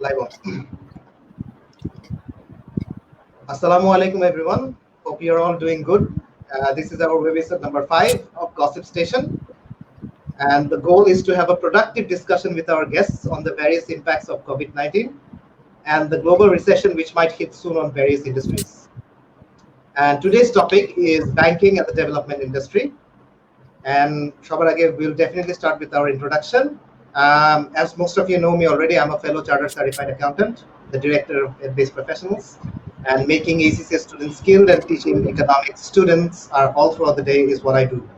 Live on. Assalamu alaikum, everyone. Hope you're all doing good. This is our Webisode number 5 of Gossip Station. And the goal is to have a productive discussion with our guests on the various impacts of COVID-19 and the global recession which might hit soon on various industries. And today's topic is banking and the development industry. And Shabarage will definitely start with our introduction. As most of you know me already, I'm a fellow chartered certified accountant, the director of Ed-based professionals, and making ACCA students skilled and teaching economics students all throughout the day is what I do.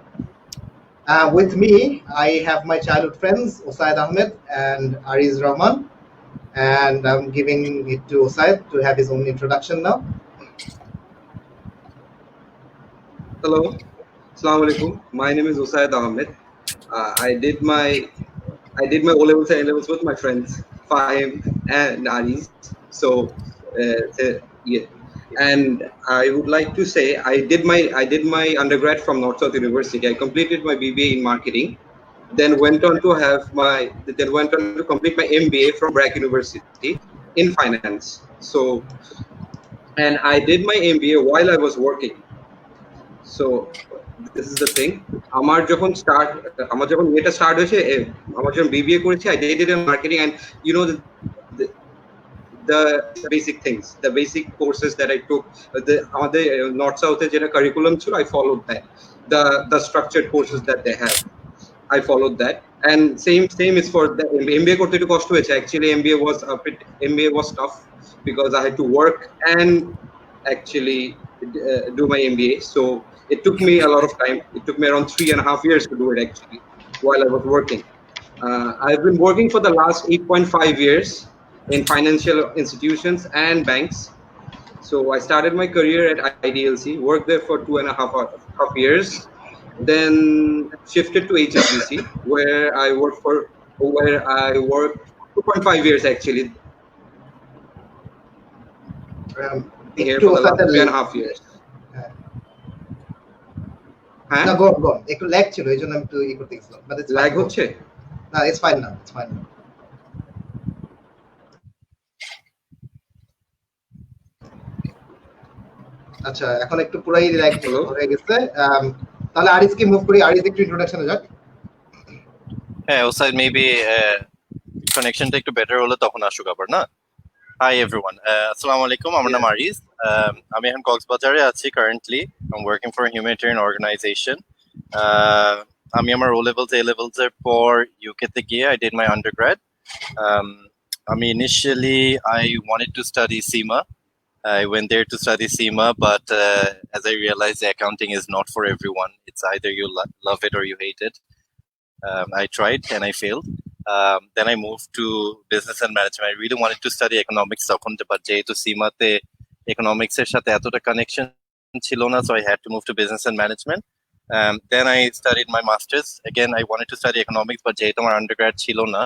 With me, I have my childhood friends, Ossaed Ahmed and Areez Rahman, and I'm giving it to Ossaed to have his own introduction now. Hello. Assalamu alaikum. My name is Ossaed Ahmed. I did my O-levels and A-levels with my friends, Fahim and Areez. So, yeah. And I would like to say I did my undergrad from North South University. I completed my BBA in marketing, then went on to complete my MBA from Brack University in finance. So, and I did my MBA while I was working. So this is the thing. আমার যখন এটা start হয়েছে আমার যখন BBA করেছি I did it in marketing, and you know the basic things, the basic courses that I took, আমাদের north সাউথে যেটা curriculum ছিল I followed that. The structured courses that they have, I followed that. And same is for the MBA করতে একটু কষ্ট হয়েছে. Actually MBA was tough because I had to work and actually do my MBA. So it took me a lot of time. It took me around 3.5 years to do it actually while I was working. I've been working for the last 8.5 years in financial institutions and banks. So I started my career at IDLC, worked there for 2.5 years, then shifted to HSBC where I worked 2.5 years actually. Here for the last 3.5 years. No, go on. একটু lag ছিল এইজন্য আমি একটু করতে গেছিলাম, but it's lag হচ্ছে না, it's fine নাও, আচ্ছা এখন একটু পুরাই ল্যাগ হয়ে গেছে। তাহলে আরিজ কি মুভ করি, আরিজ একটু ইন্ট্রোডাকশনে যাক। হ্যাঁ, ওসাইড মেবি কানেকশনটা একটু বেটার হলে তখন আসুক আবার না। Hi everyone. Assalamu alaikum. আমার নাম Areez. আমি এখন কক্সবাজারে আছি currently. I'm working for a humanitarian organization. আমি আমার O-levels, A-levels এর পর UK তে গিয়ে I did my undergrad. আমি initially I wanted to study SEMA. I went there to study SEMA, but as I realized the accounting is not for everyone. It's either you love it or you hate it. I tried and I failed. Then I moved to business and management. I really wanted to study economics, but যেহেতু সিমাতে economics এর সাথে এতটা connection ছিল না, so I had to move to business and management. Then I studied my masters. Again, I wanted to study economics, but যেহেতু আমার undergrad ছিল না,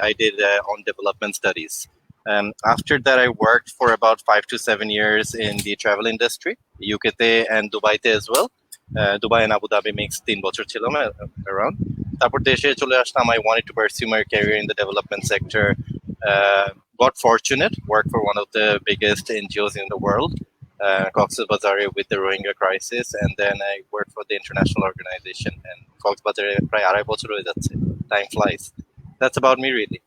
I did on development studies. After that, I worked for about 5 to 7 years in the travel industry, UK te and Dubai te as well. Dubai and Abu Dhabi makes 3 বছর ছিলাম around. তারপর দেশে চলে আসলাম. I wanted to pursue my career in the development sector. Got fortunate, worked for one of the biggest NGOs in the world, Cox's Bazar, with the Rohingya crisis, and then I worked for the international organization. And Cox's Bazar প্রায় 2.5 বছর হয়ে যাচ্ছে. Time flies. That's about me really.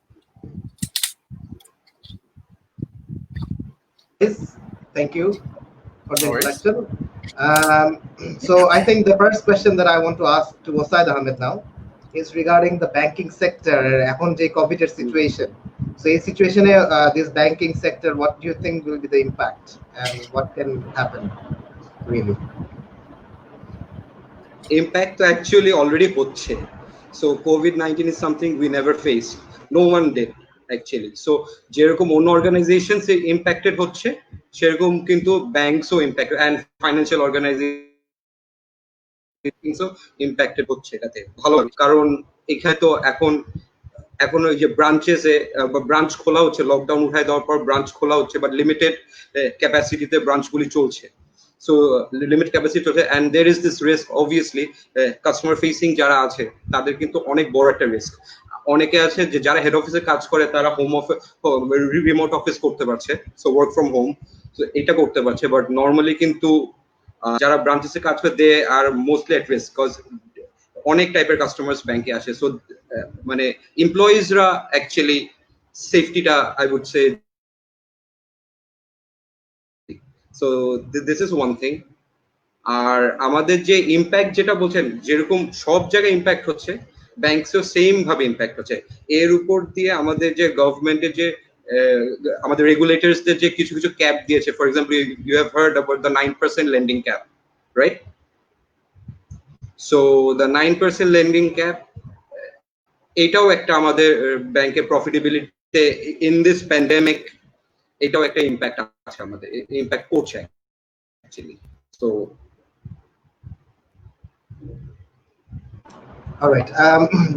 Yes, thank you for the introduction. So I think the first question that I want to ask to Ossaed Ahmed now is regarding the banking sector. এখন যে COVID situation, so in situation this banking sector, what do you think will be the impact and what can happen really? Impact actually already হচ্ছে. So COVID-19 is something we never faced. No one did actually. So যেরকম অন্য organizations impacted হচ্ছে, সেরকম কিন্তু banks-ও impacted and financial organizations-ও impacted হচ্ছে এটাতে। ভালো, কারণ এখানে তো এখন ওই যে ব্রাঞ্চ খোলা হচ্ছে, লকডাউন উঠায় দেওয়ার পর ব্রাঞ্চ খোলা হচ্ছে, বাট লিমিটেড ক্যাপাসিটিতে ব্রাঞ্চগুলি চলছে। So limit capacity and there is this risk obviously customer facing যারা আছে তাদের কিন্তু অনেক বড় একটা রিস্ক। অনেকে আছে যে যারা হেড অফিসে কাজ করে তারা হোম অফিস রিমোট অফিস করতে পারছে, সো ওয়ার্ক ফ্রম হোম, তো এটা করতে পারছে। বাট নর্মালি কিন্তু যারা ব্রাঞ্চেসে কাজ করে they are mostly at risk, because অনেক টাইপের কাস্টমার্স ব্যাংকে আসে। সো মানে এমপ্লয়িজরা অ্যাকচুয়ালি সেফটিটা I would say, so this is one thing. আর আমাদের যে ইম্প্যাক্ট যেটা বলছেন, যেরকম সব জায়গায় ইম্প্যাক্ট হচ্ছে, ব্যাংকসও সেম ভাবে ইম্প্যাক্ট হচ্ছে। এর উপর দিয়ে আমাদের যে গভর্নমেন্টের যে আমাদের রেগুলেটরসদের যে কিছু কিছু ক্যাপ দিয়েছে, for example you have heard about the 9% lending cap, right? So the 9% lending cap, এটাও একটা আমাদের ব্যাংকের প্রফিটেবিলিটিতে ইন দিস প্যান্ডেমিক, এটাও একটা ইম্প্যাক্ট আছে, আমাদের ইম্প্যাক্ট করছে actually. So all right,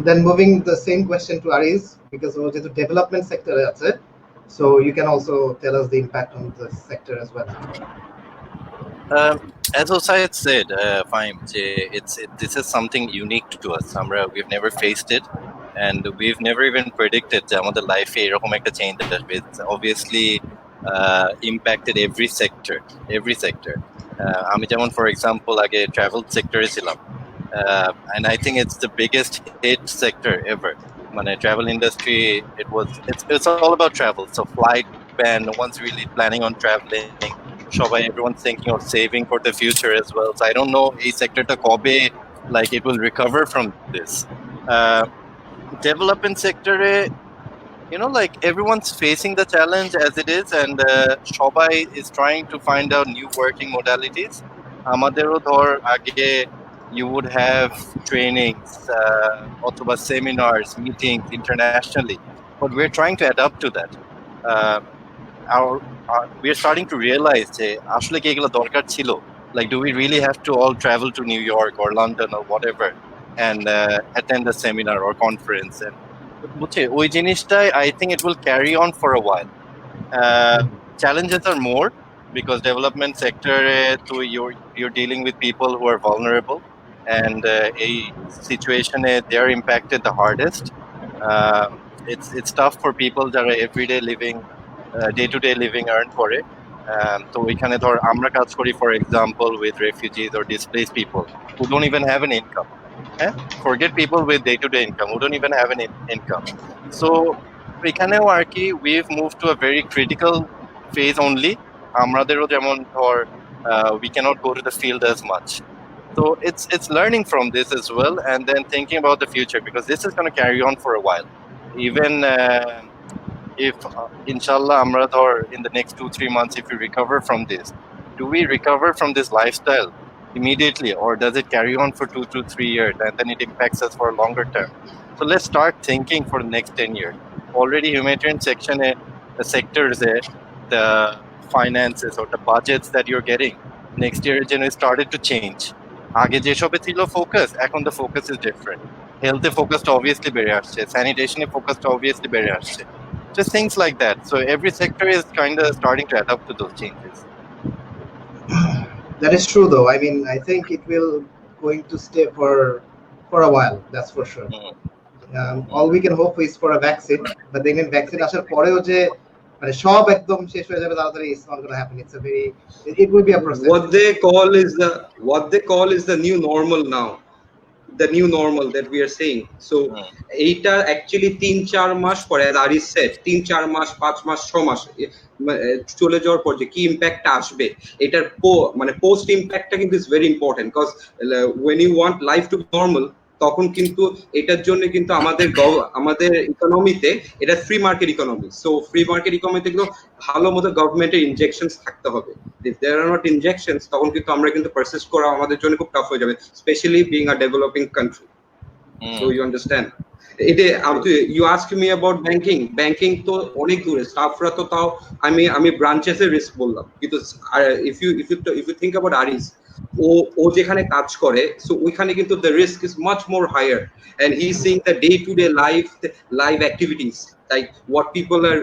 then moving the same question to Areez, because ও যেহেতু development sector আছে, so you can also tell us the impact on the sector as well. As Ossaed said, fine, this is something unique to us. We've never faced it, and we've never even predicted that our life এরকম একটা change that it's obviously impacted every sector. আমি যেমন for example আগে travel sector ছিলাম, and I think it's the biggest hit sector ever. মানে travel industry, it's all about travel, so flight ban, no one's really planning on traveling. Everyone's thinking of saving for the future as well. So I don't know এই সেক্টরটা কবে like it will recover from this. Development sector, like everyone's facing the challenge as it is, and সবাই is trying to find out new working modalities. আমাদেরও ধর আগে you would have trainings, অথবা seminars, meetings internationally, but we're trying to adapt to that. We are starting to realize যে আসলে কি এগুলো দরকার ছিল, like do we really have to all travel to New York or London or whatever and attend a seminar or conference, and বুঝছে ওই জিনিসটাই I think it will carry on for a while. Challenges are more because development sector তো you're dealing with people who are vulnerable, and a situation they are impacted the hardest. It's tough for people that are everyday living, day-to-day living earn করে। তো ওইখানে ধর আমরা কাজ করি for example with refugees or displaced people who don't even have an income. Forget people with day-to-day income who don't even have an income. So এখানেও আর কি we've moved to a very critical phase only. আমাদেরও যেমন ধর we cannot go to the field as much. So it's learning from this as well, and then thinking about the future, because this is going to carry on for a while. Even if inshallah amra dhor in the next 2-3 months, if we recover from this, do we recover from this lifestyle immediately, or does it carry on for 2 to 3 years and then it impacts us for a longer term? So let's start thinking for the next 10 years. Already humanitarian section, the sectors, the finances or the budgets that you're getting next year started to change. আগে যেসবে ছিল focus, এখন the focus is different. Health এ ফোকাসটা obviously বেড়ে আসছে, স্যানিটেশনে ফোকাসটা obviously বেড়ে আসছে, just things like that. So every sector is kind of starting to adapt to those changes. That is true though. I mean, I think it will going to stay for a while, that's for sure. All we can hope is for a vaccine, but then vaccine আসার পরেও যে মানে সব একদম শেষ হয়ে যাবে তাড়াতাড়ি, it's not going to happen. It will be a process. What they call is the new normal now, the new normal that we are saying. So এইটা actually 3-4 মাস পরে, as Areez said, 3-4 মাস 5 মাস 6 মাস চলে যাওয়ার পর যে কি ইম্প্যাক্ট আসবে, এটার মানে পোস্ট ইম্প্যাক্টটা কিন্তু is very important, because when you want life to be normal, তখন কিন্তু এটার জন্য কিন্তু আমাদের ইকোনমিতে এটা free market economy. So free market ইকোনমিতে কিন্তু ভালো মতো গভর্নমেন্টের ইনজেকশনস থাকতে হবে। If there are not injections, তখন কিন্তু আমরা কিন্তু পারসিস্ট করা আমাদের জন্য খুব টাফ হয়ে যাবে, specially being a developing country. So you understand এটা। You ask me about banking তো অনেক দূরে, স্টাফরা তো তাও আমি ব্রাঞ্চেসের রিস্ক বললাম, কিন্তু if you think about Areez, ও যেখানে কাজ করে, সো ওইখানে কিন্তু the risk is much more higher, and he's seeing the day-to-day live activities, like what people are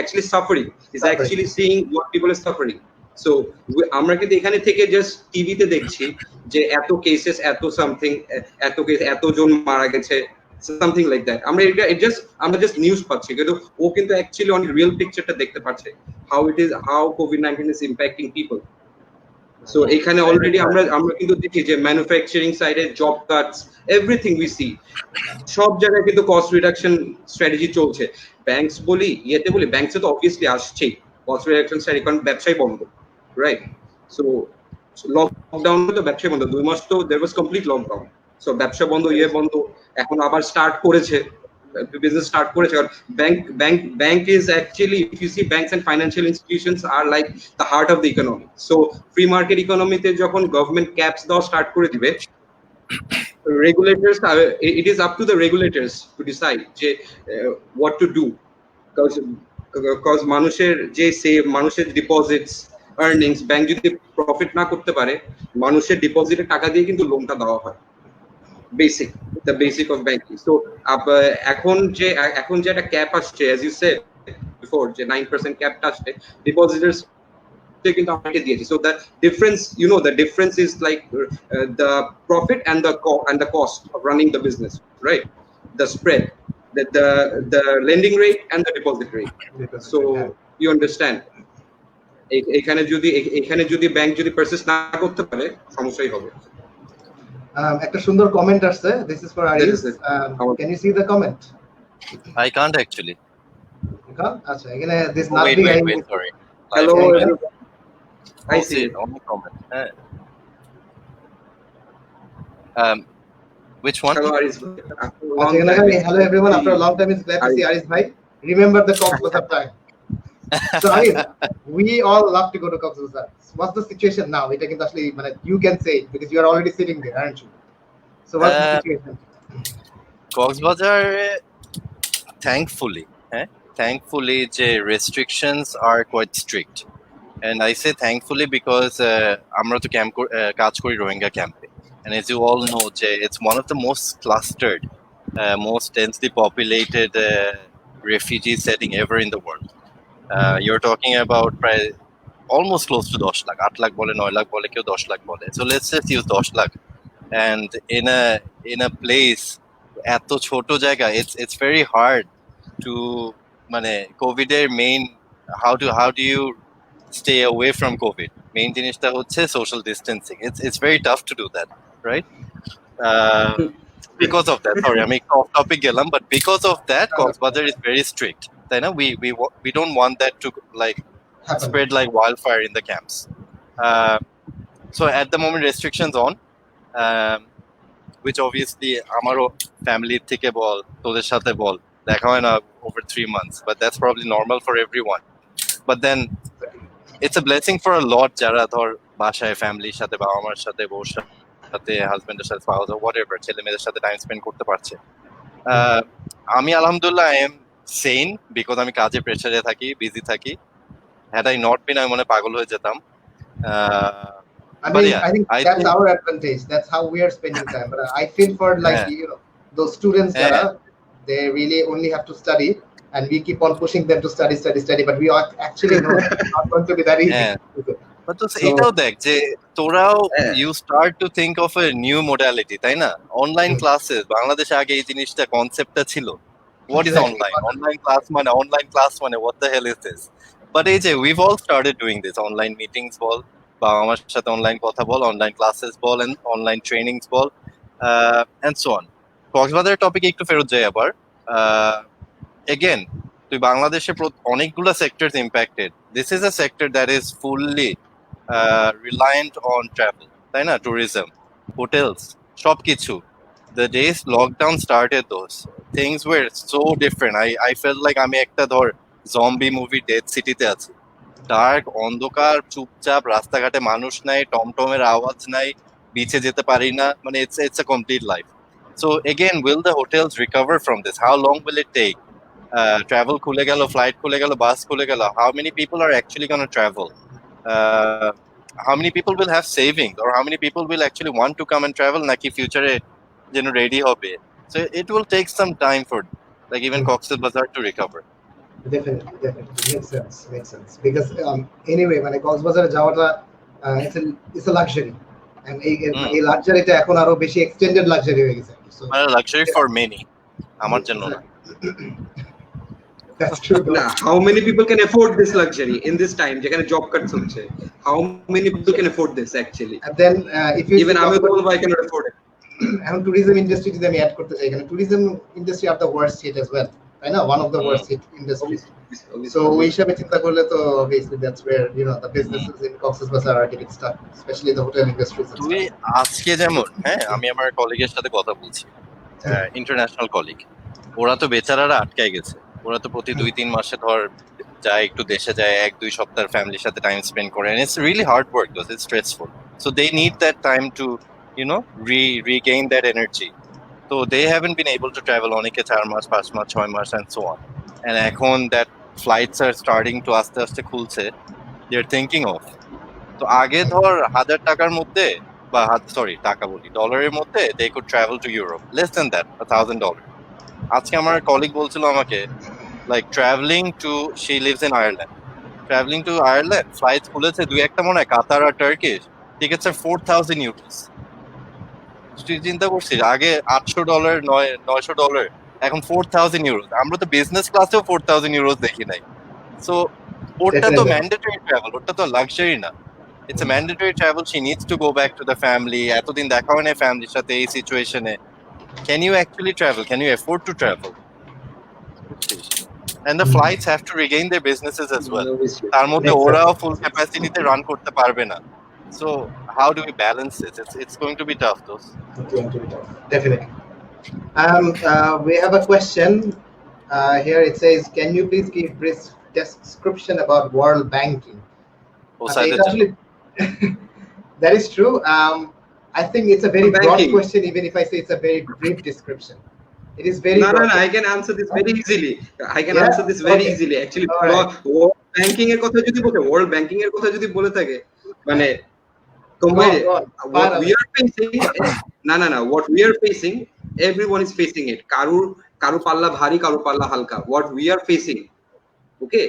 actually suffering. He's actually seeing what people are suffering. So আমরা কিন্তু এখানে থেকে জাস্ট টিভিতে দেখছি যে এত কেসেস, এত সামথিং, এত কেস, এতজন মারা গেছে, something like that. আমরা just news পাচ্ছি, কিন্তু ও কিন্তু actually on real picture টা দেখতে পাচ্ছে how COVID-19 is impacting people. So এখানে already আমরা কিন্তু দেখি যে ম্যানুফ্যাকচারিং সাইডে job Katz, everything we see, সব জায়গায় কিন্তু কস্ট রিডাকশন স্ট্র্যাটেজি চলছে। ব্যাংকস বলি, ব্যাংকসে তো অবভিয়াসলি আসছেই কস্ট রিডাকশন স্ট্র্যাটেজি, কারণ ব্যবসায় বন্ধ, রাইট? সো লকডাউন তো ব্যবসায় বন্ধ, 2 মাস তো দেয়ার ওয়াজ কমপ্লিট লকডাউন। সো ব্যবসা বন্ধ, বন্ধ, এখন আবার স্টার্ট করেছে, business start করেছে। কারণ bank is actually, if you see, banks and financial institutions are like the heart of the economy. So free market economy তে যখন government caps দাও স্টার্ট করে দিবে, regulators it is up to the regulators to decide যে what to do, because মানুষের deposits, earnings, bank যদি profit না করতে পারে, মানুষের ডিপোজিটের টাকা দিয়ে কিন্তু লোনটা দেওয়া হয়, the basic of banking. So এখন যে একটা ক্যাপ আসছে, as you said before, যে 9% ক্যাপ আসছে, depositors কিন্তু আমাকে দিয়েছে। So the difference, the difference is like the profit and the cost of running the business, right? The spread, the lending rate and the deposit rate. So you understand, এখানে যদি bank যদি purchase না করতে পারে, সমস্যাই হবে। একটা সুন্দর কমেন্ট আসছে, this is for Areez. Can you see the comment? I can't actually. You can't? আচ্ছা, এখানে this not wait, sorry. Hello, I see it on the comment. Which one? Hello, Areez. Hello everyone, after a long time it's glad to see Areez bhai. Remember the Coxbazar time. So Areez, we all love to go to Coxbazar. What's the situation now? It can actually, you can say it because you are already sitting there, aren't you? So what's the situation? Coxbazar, thankfully the restrictions are quite strict, and I say thankfully because আমরা তো কাজ করি রোহিঙ্গা ক্যাম্পে, and as you all know, it's one of the most clustered, most densely populated refugee setting ever in the world. You're talking about almost close to 10 lakh, 8 lakh bole, 9 lakh bole, কেউ 10 lakh bole. So let's just use 10 lakh. And in a place এত ছোট জায়গা, it's very hard to COVID এর main, how do you stay away from COVID? Main জিনিসটা হচ্ছে social distancing. It's very tough to do that, right? Because of that, sorry, আমি off topic গেলাম, but because of that, Coxbazar is very strict. Then we don't want that to spread like wildfire in the camps. So at the moment restrictions on, which obviously amaro family থেকে বল, তোদের সাথে বল, দেখা হয় না over 3 months, but that's probably normal for everyone. But then it's a blessing for a lot যারা ধর বাসায় ফ্যামিলির সাথে, বাবা মার সাথে, বউর সাথে, হাজবেন্ডের সাথে, স্পাউস or whatever, ছেলে মেয়েদের সাথে টাইম স্পেন্ড করতে পারছে। আমি আলহামদুলিল্লাহ I am sane because আমি কাজে প্রেসারে থাকি, বিজি থাকি। Had I not been, আমি মনে পাগল হয়ে যেতাম। I think that's our advantage. That's how we are spending time. But I feel for those students that they really only have to study, and we keep on pushing them to study. But we are actually know it's not going to be that easy. But তো এটাও দেখ যে তোরাও you start to think of a new modality, তাই না? Online classes, বাংলাদেশে আগে এই জিনিসটা কনসেপ্টটা ছিল। What is online? Online class মানে what the hell is this? But এই যে we've all started doing this, online meetings বল, বা আমার সাথে অনলাইন কথা বল, অনলাইন ক্লাসেস বল, and অনলাইন ট্রেনিংস বল, and so on. কক্সবাজারের টপিকে একটু ফেরত যাই আবার। Again, তুই বাংলাদেশে অনেকগুলো sectors impacted. This is a sector that is fully reliant on travel, তাই না? Tourism, hotels, সবকিছু। The days lockdown started, those things were so different. I felt like আমি একটা ধর zombie movie Dead City তে আছি। ডার্ক, অন্ধকার, চুপচাপ, রাস্তাঘাটে মানুষ নাই, টমটমের আওয়াজ নাই, বিচে যেতে পারি না, it's a complete life. So again, will the hotels recover from this? How long will it take? Travel খুলে গেল, flight খুলে গেল, bus খুলে গেল. How many people are actually going to travel? How many people will have savings, or how many people will actually want to come and travel naki future ready hobe? So it will take some time for even Cox's Bazar to recover. Definitely makes sense because anyway when Coxbazar যাওয়াটা it's a luxury, and এই luxuryটা এখন আরো বেশি extended luxury হয়ে গেছে, so luxury for many. আমার জন্য না। That's true. Nah, how many people can afford this luxury in this time? যেখানে job cuts হচ্ছে. How many people can afford this actually? And then if you Even আমি বলবো I cannot afford it. এখন tourism industry যদি আমি add করতে চাই, এখানে tourism industry are the worst hit as well, তাই না? One of the worst hit industries. So ওই হিসাবে চিন্তা করলে তো obviously that's where the businesses in Cox's Bazar are getting stuck, especially the hotel industries. তুই আজকে যেমন আমি আমার কলিগের সাথে কথা বলছি, ইন্টারন্যাশনাল কলিগ, ওরা তো বেচারারা আটকায় গেছে। ওরা তো প্রতি 2-3 মাসে ধর যায়, একটু দেশে যায়, 1-2 সপ্তাহ ফ্যামিলির সাথে টাইম স্পেন্ড করে, and it's really hard work because it's stressful, so they need that time to regain that energy. So they haven't been able to travel অনেকে 4 মাস 5 মাস 6 মাস and so on, and এখন that flights are starting to আস্তে আস্তে খুলছে, they're thinking of. তো আগে ধর 1000 টাকার মধ্যে বা টাকা বলি ডলারের মধ্যে they could travel to Europe, less than that, $1,000. আজকে আমার কলিগ বলছিল আমাকে, like traveling to, she lives in Ireland, traveling to Ireland flights খুলেছে 2-1টা মনে হয় কাতার আর টার্কিশ, টিকেটস আর €4,000. তুই চিন্তা করছিস আগে $800 $900, এখন €4,000। আমরা তো বিজনেস ক্লাসেও €4,000 দেখি নাই। সো ওটা তো ম্যান্ডেটরি ট্রাভেল, ওটা তো লাক্সারি না। It's a mandatory travel. She needs to go back to the family. এতদিন দেখা হয় না ফ্যামিলির সাথে এই সিচুয়েশনে। Can you actually travel? Can you afford to travel? And the flights have to regain their businesses as well. তার মধ্যে ওরাও ফুল ক্যাপাসিটিতে রান করতে পারবে না। So how do we balance this? It's going to be tough, though. It's going to be tough, definitely. We have a question here. It says, "Can you please give brief description about world banking?" Actually, that is true. I think it's a very broad question, even if I say it's a very brief description. It is very broad. No, I can answer this very easily. Answer this very easily. Actually, world banking এর কথা যদি বলে, world banking এর কথা যদি বলে থাকে, মানে what we are facing, what we are facing, everyone is facing it. কারু পাল্লা ভারী, কারু পাল্লা হালকা. What we are facing, okay,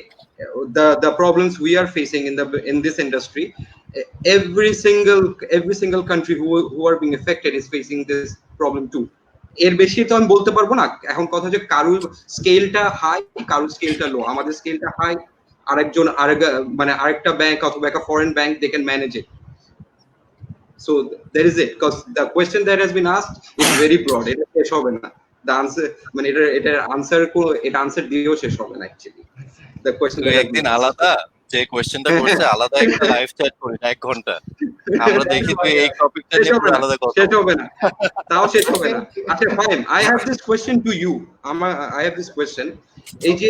the problems we are facing in this industry, every single country who are being affected is facing this problem too. এর বেশি তো আমি বলতে পারবো না। এখন কথা যে কারু স্কেলটা হাই, কারু স্কেলটা লো। আমাদের স্কেলটা হাই, আরেকটা ব্যাংক অথবা একটা foreign bank they can manage it. So that is it, because the question that has been asked is very broad. এটা শেষ হবে না। The answer এটার আনসার দিয়েও শেষ হবে না actually. The question that একদিন আলাদা যে কোশ্চেনটা করছে আলাদা একটা লাইভ চ্যাট করি 1 ঘন্টা, আমরা দেখি তুই এই টপিকটা নিয়ে আলাদা কথা। শেষ হবে না, তাও শেষ হবে না। আচ্ছা fine, I have this question to you. I have this question. AJ,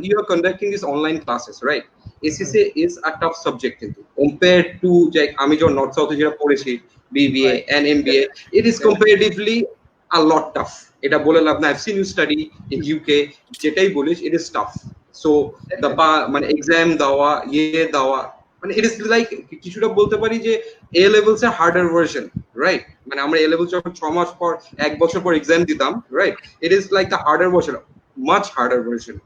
you are conducting these online classes, right? ACCA is a tough subject compared to আমি যখন নর্থ সাউথে যেটা পড়েছি BBA and MBA, it is comparatively a lot tough. এটা বলে লাভ না। I've seen you study in UK, যেটাই বলিস it is tough. So the exam দেওয়া it is like কিছুটা বলতে পারি যে A levels এর harder version, right? আমরা A levels যখন 6 মাস পর 1 বছর পর এক্সাম দিতাম, right? It is like the harder version, much harder version,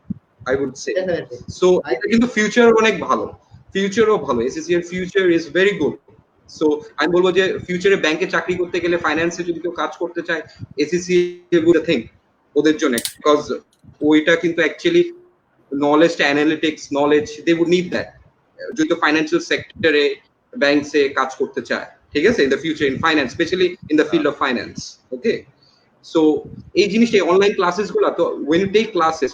I would say. Definitely. So কিন্তু ফিউচার অনেক ভালো, ফিউচারও ভালো। এসএসসি এর future is very good. So আমি বলবো যে ফিউচারে ব্যাংকে চাকরি করতে গেলে, ফাইন্যান্সে যদি কেউ কাজ করতে চায়, এসএসসি ইজ গুড থিং ওদের জন্য, বিকজ ওইটা কিন্তু actually knowledge, analytics knowledge, they would need that যদি ফাইন্যান্সিয়াল সেক্টরে ব্যাংকসে কাজ করতে চায়, ঠিক আছে, in the future in finance, specially in the field of finance. Okay, so এই জিনিসটা অনলাইন ক্লাসেস গুলা, তো when you take classes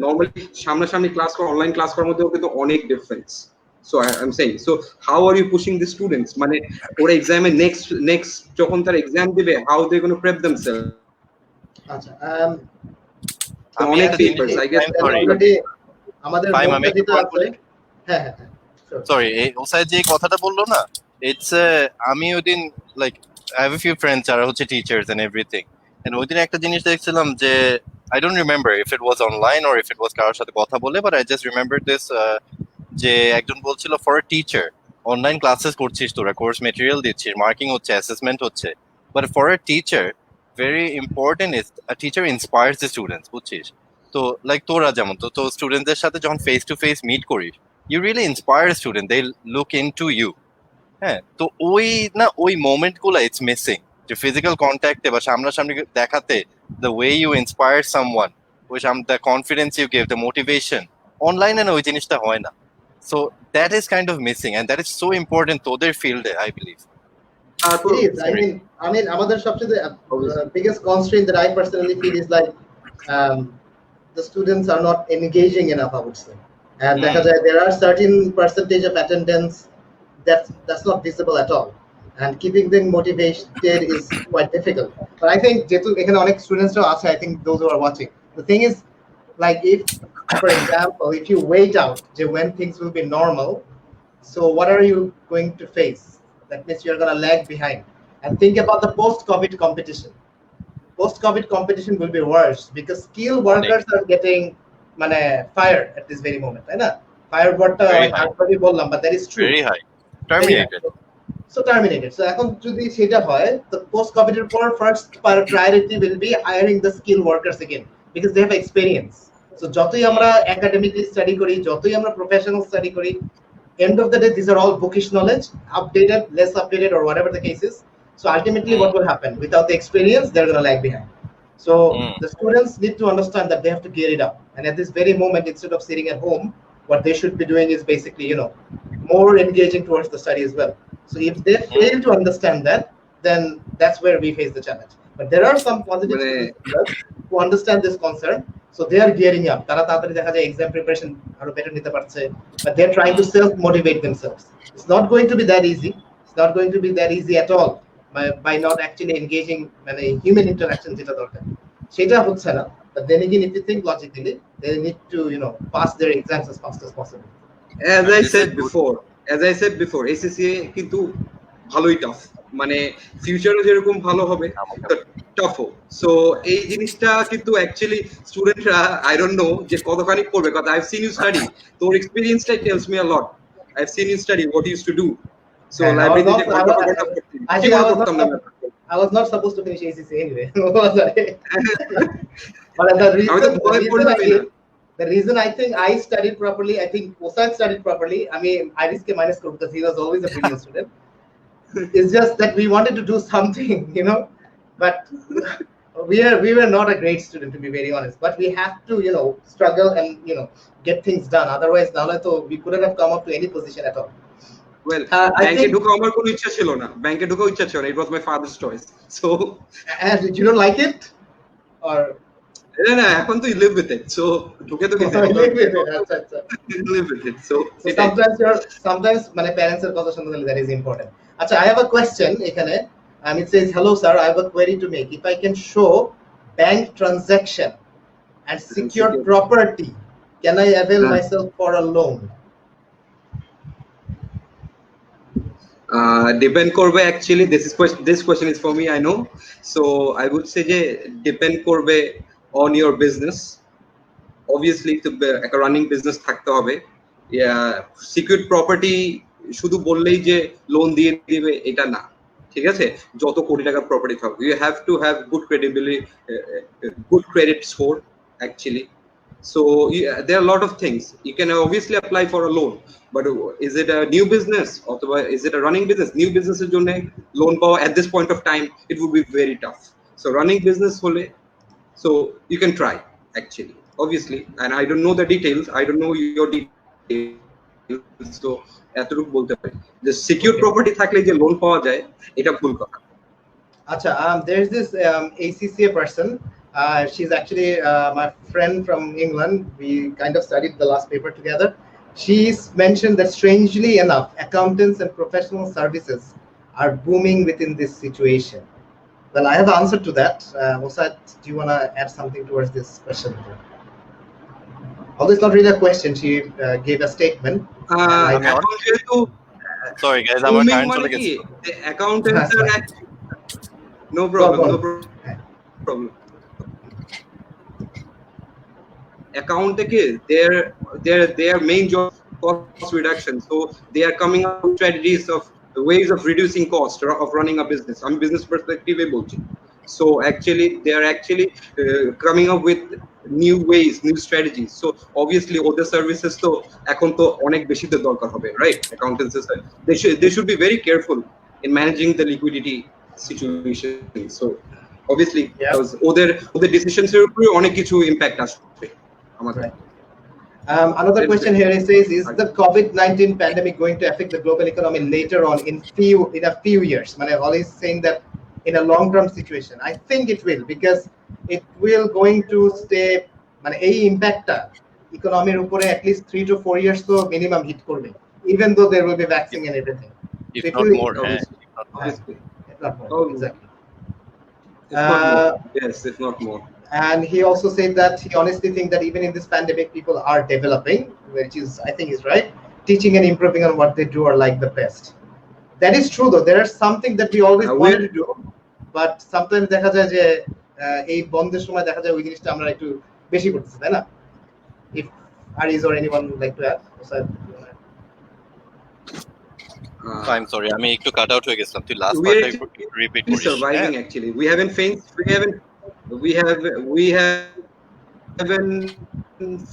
normally সামনাসামনি ক্লাস করা, অনলাইন ক্লাস করার মধ্যে কিন্তু অনেক difference. So I am saying, so how are you pushing the students, ওরা এক্সামে নেক্সট যখন তারা এক্সাম দিবে, how they gonna prep themselves. আচ্ছা, অনেক পেপারস আই গেস আমাদের যেটা আছে। হ্যাঁ, সরি, এই ওসাইদ যে কথাটা বললো না, ইটস আমি ওইদিন like I have a few friends যারা হচ্ছে teachers and everything, and ওইদিন একটা জিনিস দেখছিলাম যে I don't remember if it was online or if it was কারোর সাথে কথা বলে, but I just remembered this, যে একজন বলছিল for a teacher online classes করছিস, তোরা কোর্স মেটেরিয়াল দিচ্ছিস, মার্কিং হচ্ছে, অ্যাসেসমেন্ট হচ্ছে, but for a teacher very important is a teacher inspires the students, বুঝছিস? তো লাইক তোরা যেমন তো স্টুডেন্টদের সাথে যখন ফেস টু ফেস মিট করিস, you really inspire a student, they look into you. হ্যাঁ, তো ওই মোমেন্ট গুলা ইটস মিসিং, যে ফিজিক্যাল কন্ট্যাক্টে বা সামনাসামনি দেখাতে the way you inspire someone, the confidence you give, the motivation, online and ওই জিনিসটা হয় না. So that is kind of missing, and that is so important to their field, I believe. It is. I mean, আমাদের সবচেয়ে biggest constraint that I personally feel is like the students are not engaging enough, I would say. And there are certain percentage of attendance that's not visible at all. And keeping them motivated is quite difficult. But I think এখানে অনেক students আছে, I think those who are watching. The thing is, like if, for example, if you wait out when things will be normal, so what are you going to face? That means you're going to lag behind. And think about the post-COVID competition. Post-COVID competition will be worse because skilled workers are getting fired at this very moment. Right? Fired wordta I বললাম, but that is true. Very high. Terminated. So terminated. So এখন যদি সেটা হয়, the post-COVID report first priority will be hiring the skilled workers again because they have experience. So যতই আমরা academically study করি, যতই আমরা professional study করি, end of the day, these are all bookish knowledge, updated, less updated, or whatever the case is. So ultimately, what will happen? Without the experience, they're going to lag behind. So the students need to understand that they have to gear it up. And at this very moment, instead of sitting at home, what they should be doing is basically, more engaging towards the study as well. So if they fail to understand that, then that's where we face the challenge. But there are some positive students who understand this concern. So they are gearing up. তারা তাড়াতাড়ি দেখা যায় exam preparation আরো better নিতে পারছে. But they're trying to self-motivate themselves. It's not going to be that easy. It's not going to be that easy at all by not actually engaging human interaction যেটা দরকার. সেটা হচ্ছে না. But then again, if you think logically, they need to, pass their exams as fast as possible. As I said before, ACCA কিন্তু ভালোই tough. মানে ফিউচারে যেরকম ভালো হবে টাফও সো এই জিনিসটা কিন্তু অ্যাকচুয়ালি স্টুডেন্টরা আই ডোন্ট নো যে কতখানি করবে কারণ I have seen you study তোর এক্সপেরিয়েন্সটা tells me a lot I have seen you study what you use to do so লাইব্রেরিতে I was not supposed to finish ACC anyway. But the reason I think I studied properly, I think Ossaed studied properly. I mean, Areez ke minus karo because he was always a brilliant student. It's just that we wanted to do something, but we were not a great student, to be very honest. But we have to, struggle and get things done. Otherwise, we couldn't have come up to any position at all. Well, bank ঢোকা আমার কোনো ইচ্ছা ছিল না ব্যাংকে ঢোকার ইচ্ছা ছিল না it was my father's choice so and you don't like it or না এখন তো live with it so ঢোকে তো live with it আচ্ছা live with it so sometimes parents এর কথা শুনতে that is important. Acha, I have a question ekhane and it says, hello sir, I have a query to make. If I can show bank transaction and secured property, can I avail myself for a loan? Depend korbe actually this question is for me, I know, so I would say je depend korbe on your business. Obviously to a running business thakte hobe secured property শুধু বললেই যে loan দিয়ে দিবে এটা না ঠিক আছে যত কোটি টাকার প্রপার্টি থাকবে you have to have good credibility good credit score actually so there are a lot of things you can obviously apply for a loan but is it a new business or is it a running business new business এর জন্য loan পাওয়া at this point of time it would be very tough so running business হলে so you can try actually obviously and I don't know the details I don't know your details so এতটুকু বলতে পারি যে secure property থাকলে যে loan পাওয়া যায় এটা ভুল কথা আচ্ছা there's this ACCA person she's actually my friend from England we kind of studied the last paper together she's mentioned that strangely enough accountants and professional services are booming within this situation. Well, I have an answer to that. Ossaed, do you want to add something towards this question? Although it's not really a question, she gave a statement. Sorry guys, I'm the accountants are actually no problem account their main job cost reduction so they are coming up with strategies of ways of reducing cost of running a business I'm business perspective e bolchi so actually they are actually coming up with new ways new strategies so obviously other services to এখন তো অনেক বেশি দরকার হবে right accountants they should be very careful in managing the liquidity situation so obviously, Yeah. because ওদের decisions এর উপরে অনেক কিছু impact আসবে আমাদের। Right. Another question here it says, is the COVID-19 pandemic going to affect the global economy later on in a few years? Mane always saying that in a long-term situation. I think it will, because it will going to stay, mane ei impact ta economy upore at least 3 to 4 years to minimum hit korbe, even though there will be vaccine and everything. If So it not will- more, Obviously. if not more, Oh. exactly. If not more. Yes, if not more. And he also said that he honestly thinks that even in this pandemic, people are developing, which is, I think, is right. Teaching and improving on what they do are like the best. That is true, though. There are something that we always wanted to do, but sometimes দেখা যায় যে এই বন্ধের সময় দেখা যায় ওই জিনিসটা আমরা একটু বেশি করতেছি, তাই না? If Areez or anyone would like to add? I'm sorry, আমি একটু কাট আউট হয়ে গেছিলাম, তুই লাস্ট We are পার্টটা রিপিট করিস। surviving actually. We haven't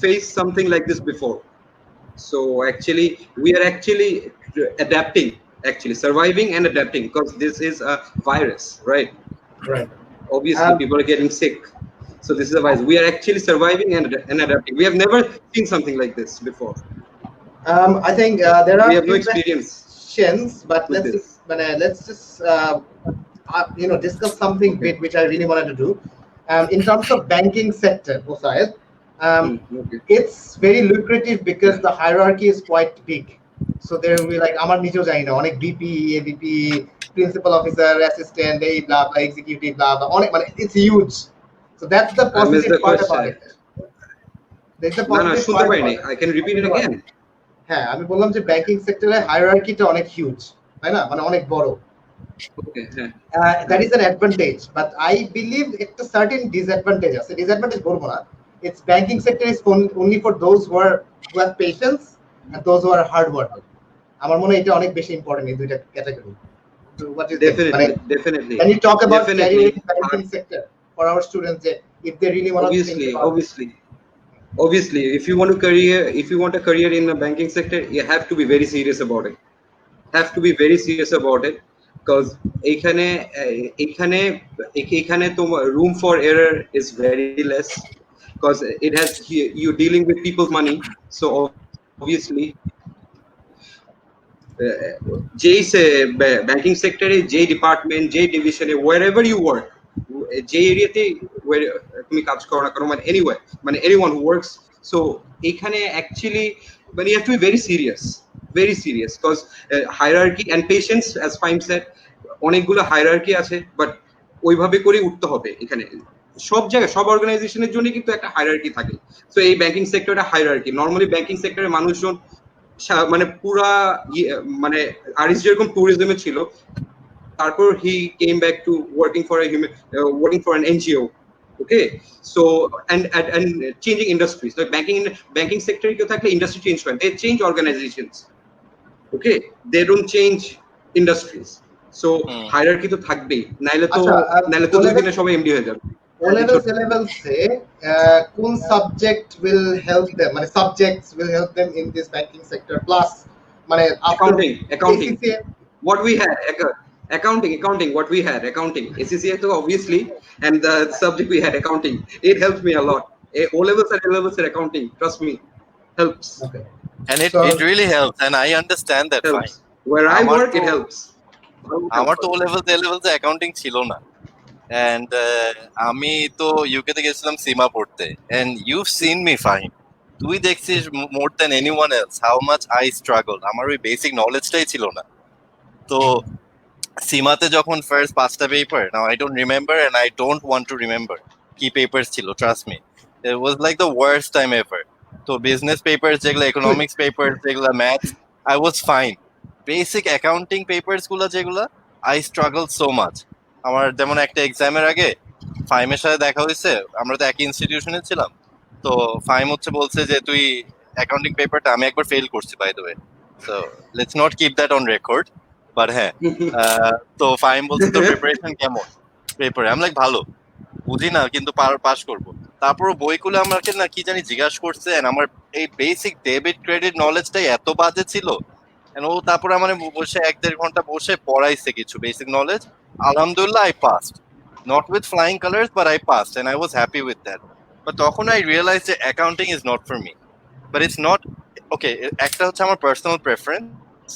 faced something like this before. So actually, we are actually adapting, actually surviving and adapting, because this is a virus, right? Right. Obviously, people are getting sick. So this is a virus. We are actually surviving and adapting. We have never seen something like this before. I think there are We have no few experience questions, but with this. let's just discuss something bit which I really wanted to do. In terms of banking sector, Ossaed, Okay. it's very lucrative because the hierarchy is quite big. So there will be like আমার নিজেও জানি না অনেক VP, AVP, principal officer, assistant, এই blah blah, executive blah blah, অনেক মানে it's huge. So that's the positive part about it. There's the No, positive শুনতে part পাইনি. about it. I can repeat it again. হ্যাঁ, আমি বললাম যে banking সেক্টরে হায়ারার্কিটা অনেক হিউজ, তাই না? মানে অনেক বড়। Okay. That is an advantage, but I believe it's a certain disadvantage. As a disadvantage, it's banking sector is only for those who have patience and those who are hard working. আমার মনে হয় এটা অনেক বেশি important এই দুইটা category. So what do you think? Definitely. When you talk about Definitely. career in banking sector for our students, if they really want to think about Obviously, if you want a career in the banking sector, you have to be very serious about it. Because এখানে তোমার room for error is very less, because you're dealing with people's money. So obviously, banking sector, J department, J division, wherever you work, J area where তুমি কাজ করো না কেন, মানে anywhere, মানে anyone who works. So এখানে actually you have to be very serious, because hierarchy and patience, as Faim said, অনেকগুলো hierarchy আছে, but ওইভাবে করে উঠতে হবে। এখানে সব জায়গায় সব অর্গানাইজেশনের জন্য কিন্তু একটা hierarchy থাকে। So এই ব্যাংকিং সেক্টরটা hierarchy, নরমালি ব্যাংকিং সেক্টরের মানুষজন মানে পুরা মানে আরিজ যেরকম ট্যুরিজমে ছিল, তারপর he came back to working for an NGO. Okay, so and changing industries, like banking sector কেউ থাকলে industry change করে, they change organizations. Okay, they don't change industries. So hierarchy তো থাকবেই, নাইলে তো দুই দিনে সবাই এমডি হয়ে যাবে। O levels say কোন সাবজেক্ট will help them, মানে subjects will help them in this banking sector, plus মানে accounting ACCA, what we had accounting what we had accounting ACCA to obviously, and the subject we had accounting, it helped me a lot. O levels and A levels at accounting, trust me, helps. Okay. And it really helps, and I understand that helps. fine. Where I work it helps. আমার তো O levels accounting ছিল না, and আমি তো UK তে গেছিলাম সীমা পড়তে, and you've seen me fine. তুই দেখছিস more than anyone else how much I struggled. আমার ওই বেসিক নলেজটাই ছিল না। তো সীমাতে যখন ফার্স্ট 5টা paper, now I don't remember and I don't want to remember কি পেপারস ছিল, trust me, it was like the worst time ever. তো বিজনেস পেপারস যেগুলো, ইকোনমিক্স পেপারস যেগুলো, maths I was fine. Basic accounting papers গুলো যেগুলো, I struggled so much. আমার যেমন একটা এক্সামের আগে ফাইমের সাথে দেখা হয়েছে, আমরা তো একই ইনস্টিটিউশনে ছিলাম, তো ফাইম বলছে যে তুই অ্যাকাউন্টিং পেপারটা, আমি একবার ফেল করছি by the way, so let's not keep that on record, but হ্যাঁ, তো ফাইম বলছে তোর প্রিপারেশন কেমন পেপারে, আমি লাইক ভালো, বুঝি না কিন্তু পাস করবো। তারপর বইগুলো আমাকে না কি জানি জিজ্ঞাসা করছে, আমার এই বেসিক ডেবিট ক্রেডিট নলেজটাই এত বাজে ছিল, ও তারপরে আমার বসে 1-1.5 ঘন্টা বসে পড়াইছে কিছু বেসিক নলেজ, আলহামদুলিল্লাহ I passed. not with flying colors, but I passed and I was happy with that. But তখন I realized that accounting is not for me. But it's not okay. একটা হচ্ছে আমার personal preference.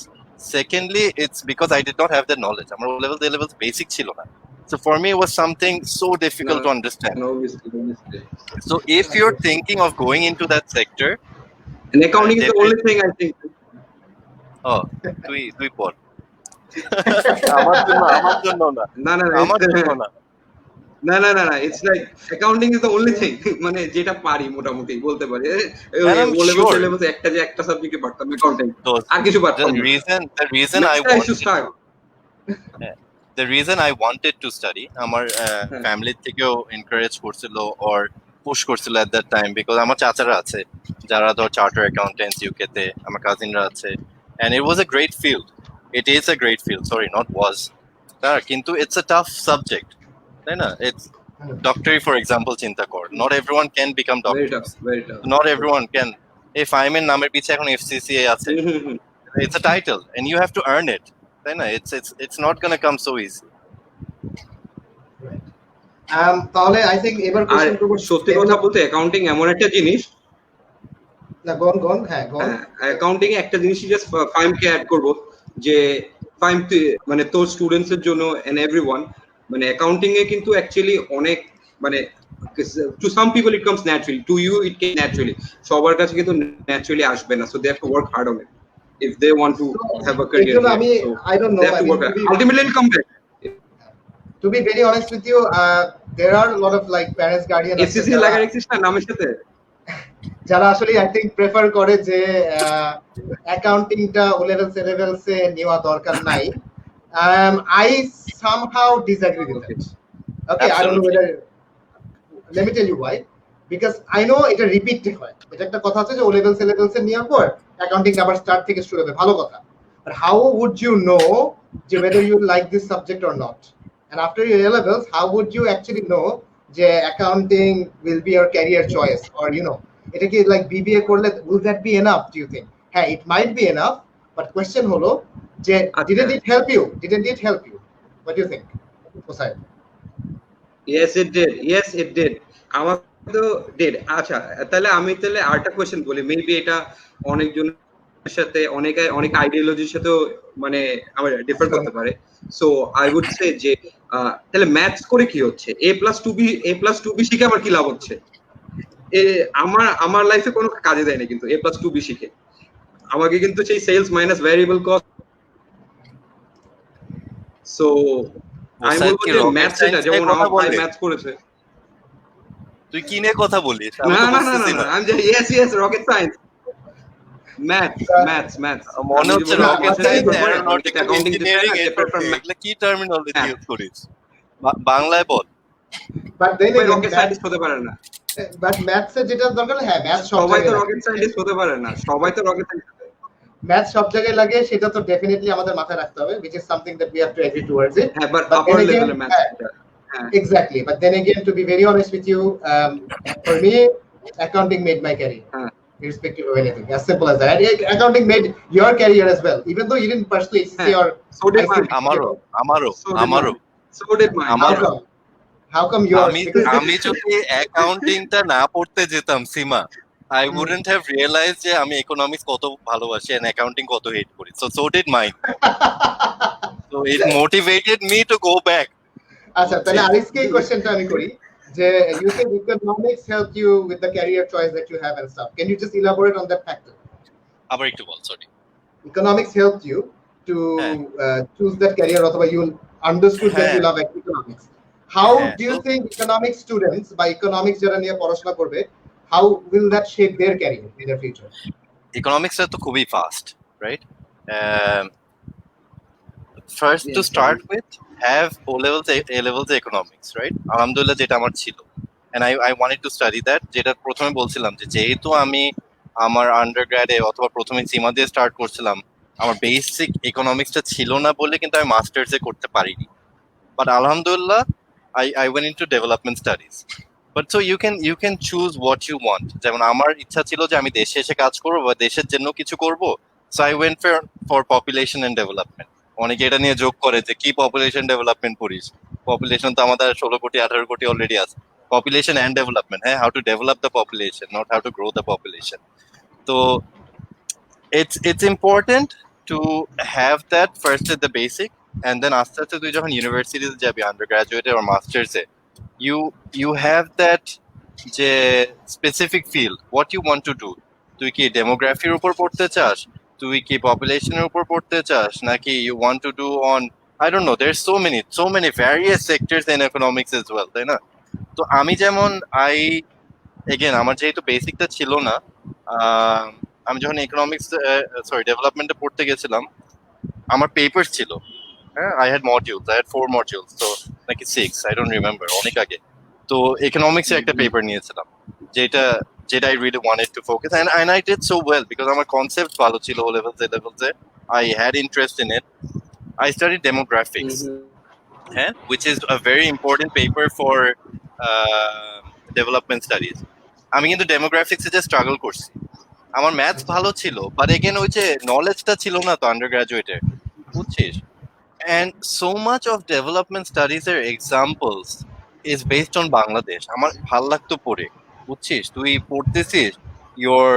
Secondly, it's because I did not have the knowledge. আমার O levels basic ছিল না. So for me, it was something so difficult to understand. Obviously. So if you're thinking of going into that sector, and accounting is the only thing I think. Oh, তুই পড়। আমার জন্য না। আমার জন্য না। না it's like accounting is the only thing মানে যেটা পারি মোটামুটি বলতে পারি ও লেভেল একটা সাবজেক্টে পারতাম accounting আর কিছু পারতাম না the reason I wanted to study আমার ফ্যামিলি থেকেও এনকারেজ করছিল or পুশ করছিল at that time because আমার চাচারা আছে যারা ধর চার্টার অ্যাকাউন্টেন্টস ইউকে তে আমার কাজিনরা আছে and it was a great field. It is a great field, sorry, not was. কিন্তু it's a tough subject. It's doctor, for example, chinta kor. Not everyone can become doctor. Very tough. Not everyone can. If I'm in namer piche ekhon FCCA ache. It's a title and you have to earn it. It's not going to come so easy. Right. তাহলে I think এবার question করব সত্যি কথা বলতে accounting এমন একটা জিনিস না গন অ্যাকাউন্টিং এ একটা জিনিসই জাস্ট ফাইমকে অ্যাড করব যে ফাইম মানে তোর স্টুডেন্টস এর জন্য এন্ড এভরিওয়ান মানে অ্যাকাউন্টিং এ কিন্তু অ্যাকচুয়ালি অনেক মানে to some people it comes naturally, to you it came naturally, সবার কাছে কিন্তু ন্যাচারালি আসবে না, so they have to work hard on it if they want to have a career here. I don't know, ultimately come back. To be very honest with you, there are a lot of like parents guardians FCC লাগা রাখছিস না নামের সাথে যারা আসলে I think prefer করে যে অ্যাকাউন্টিংটা O levels এ নেওয়া দরকার নাই. I somehow disagree with that. Okay, absolutely. I don't know whether, let me tell you why, because I know এটা রিপিটেড হয়, এটা একটা কথা আছে যে O levels এ নেওয়ার পর অ্যাকাউন্টিং আবার স্টার্ট থেকে শুরু হবে, ভালো কথা, but how would you know যে whether you like this subject or not, and after your A levels how would you actually know যে accounting will be your career choice, or you know এটা কি like BBA করলে will that be enough, do you think? হ্যাঁ, it might be enough, but question হলো যে didn't it help you, what do you think, Ossaed? Yes it did আমার তো did. আচ্ছা তাহলে আমি আরেকটা কোশ্চেন বলি, মেবি এটা অনেকজনের সাথে অনেক আইডিওলজির সাথে মানে আমার ডিফার করতে পারে, সো আই উড সে যে তাহলে ম্যাথস করে কি হচ্ছে, a+2b শিখে আমার কি লাভ হচ্ছে? আমার লাইফে কোনো কাজে দেয় না কিন্তু a+2b শিখে, আমাকে কিন্তু সেই sales minus variable cost, so আমি বলবো যে ম্যাথস এটা যেমন আমার ভাই ম্যাথস করেছে, তুই কি নিয়ে কথা বলিস? না আমি যে yes রকেট সায়েন্স ম্যাথস মনে হচ্ছে রকেট সায়েন্স অ্যারোনটিক্যাল ইঞ্জিনিয়ারিং এগুলা কি টার্মিনোলজি ইউজ করিস বাংলায় বল? বাট দেন রকেট সায়েন্টিস্ট হতে পারে না, বাট ম্যাথস এর যেটা দরকার, হ্যাঁ ম্যাথস সবাই তো রকেট সায়েন্টিস্ট হতে পারে না, সবাই তো রকেট সায়েন্টিস্ট ম্যাথস সব জায়গায় লাগে, সেটা তো ডেফিনেটলি আমাদের মাথায় রাখতে হবে, which is something that we have to agree towards it. But upper level maths. Exactly, but then again, to be very honest with you, for me accounting made my career, irrespective of anything, as simple as that. Accounting made your career as well, even though you didn't pursue HCC or so did amaro so did mine. How come yours? আমি যদি অ্যাকাউন্টিংটা না পড়তে যেতাম সীমা, I wouldn't have realized যে আমি economics কত ভালোবাসি and accounting কত হেট করি, so did mine. So it motivated me to go back. আচ্ছা তাহলে আরিজকে এই কোশ্চেনটা আমি করি যে you said economics helped you with the career choice that you have and stuff, can you just elaborate on that factor? আবার একটু বল, sorry. Economics helped you to choose that career, অথবা you understood that you love economics. How do you think economics students by economics যারা নিয়ে পড়াশোনা করবে, how will that shape their career in their future? Economics তো খুবই fast, right? First to start with, have O levels A levels economics, right? alhamdulillah যেটা আমার ছিল, and I wanted to study that, যেটা প্রথমে বলছিলাম যে যেহেতু আমি আমার আন্ডারগ্র্যাডে অথবা প্রথমে সীমা দিয়ে স্টার্ট করছিলাম, আমার বেসিক ইকোনমিক্সটা ছিল না বলে কিন্তু আমি মাস্টার্সে করতে পারিনি, বাট আলহামদুলিল্লাহ I went into development studies. But so you can choose what you want. যেমন আমার ইচ্ছা ছিল যে আমি দেশে এসে কাজ করব বা দেশের জন্য কিছু করব, so I went for population and development. অনেকে এটা নিয়ে জোক করে যে কি পপুলেশন ডেভেলপমেন্ট পড়িস, পপুলেশন তো আমাদের 16 কোটি 18 কোটি অলরেডি আছে। পপুলেশন এন্ড ডেভেলপমেন্ট, হ্যাঁ, how to develop the population, not how to grow the population. তো it's important to have that first at the basic, and then আস্তে আস্তে তুই যখন ইউনিভার্সিটিতে যাবি আন্ডার গ্রাজুয়েটে আর মাস্টার্সে, you have that যে specific field what you want to do. তুই কি ডেমোগ্রাফির উপর পড়তে চাস, তুই কি পপুলেশনের উপর পড়তে চাস, নাকি you want to do on I don't know, there's so many various sectors in economics as well, তাই না? তো আমি যেমন আমার যেহেতু বেসিকটা ছিল না, আমি যখন ইকোনমিক্স ডেভেলপমেন্টে পড়তে গেছিলাম, আমার পেপার ছিল, হ্যাঁ, I had 4 modules, তো নাকি 6, I don't remember, অনেক আগে। তো ইকোনমিক্সের একটা পেপার নিয়েছিলাম যেটা I really wanted to focus, and I did so well because আমার কনসেপ্ট ভালো ছিল O levels A levels A, I had interest in it. I studied demographics, which is a very important paper for development studies. আমি কিন্তু ডেমোগ্রাফিক্সে যে struggle করছি, আমার maths ভালো ছিল, বাট এগেন ওই যে নলেজটা ছিল না তো আন্ডার গ্রাজুয়েটের, বুঝছিস? And so much of development studies এর examples is based on Bangladesh. আমার ভাল লাগতো পড়ে, বুঝছিস? তুই পড়তেছিস, your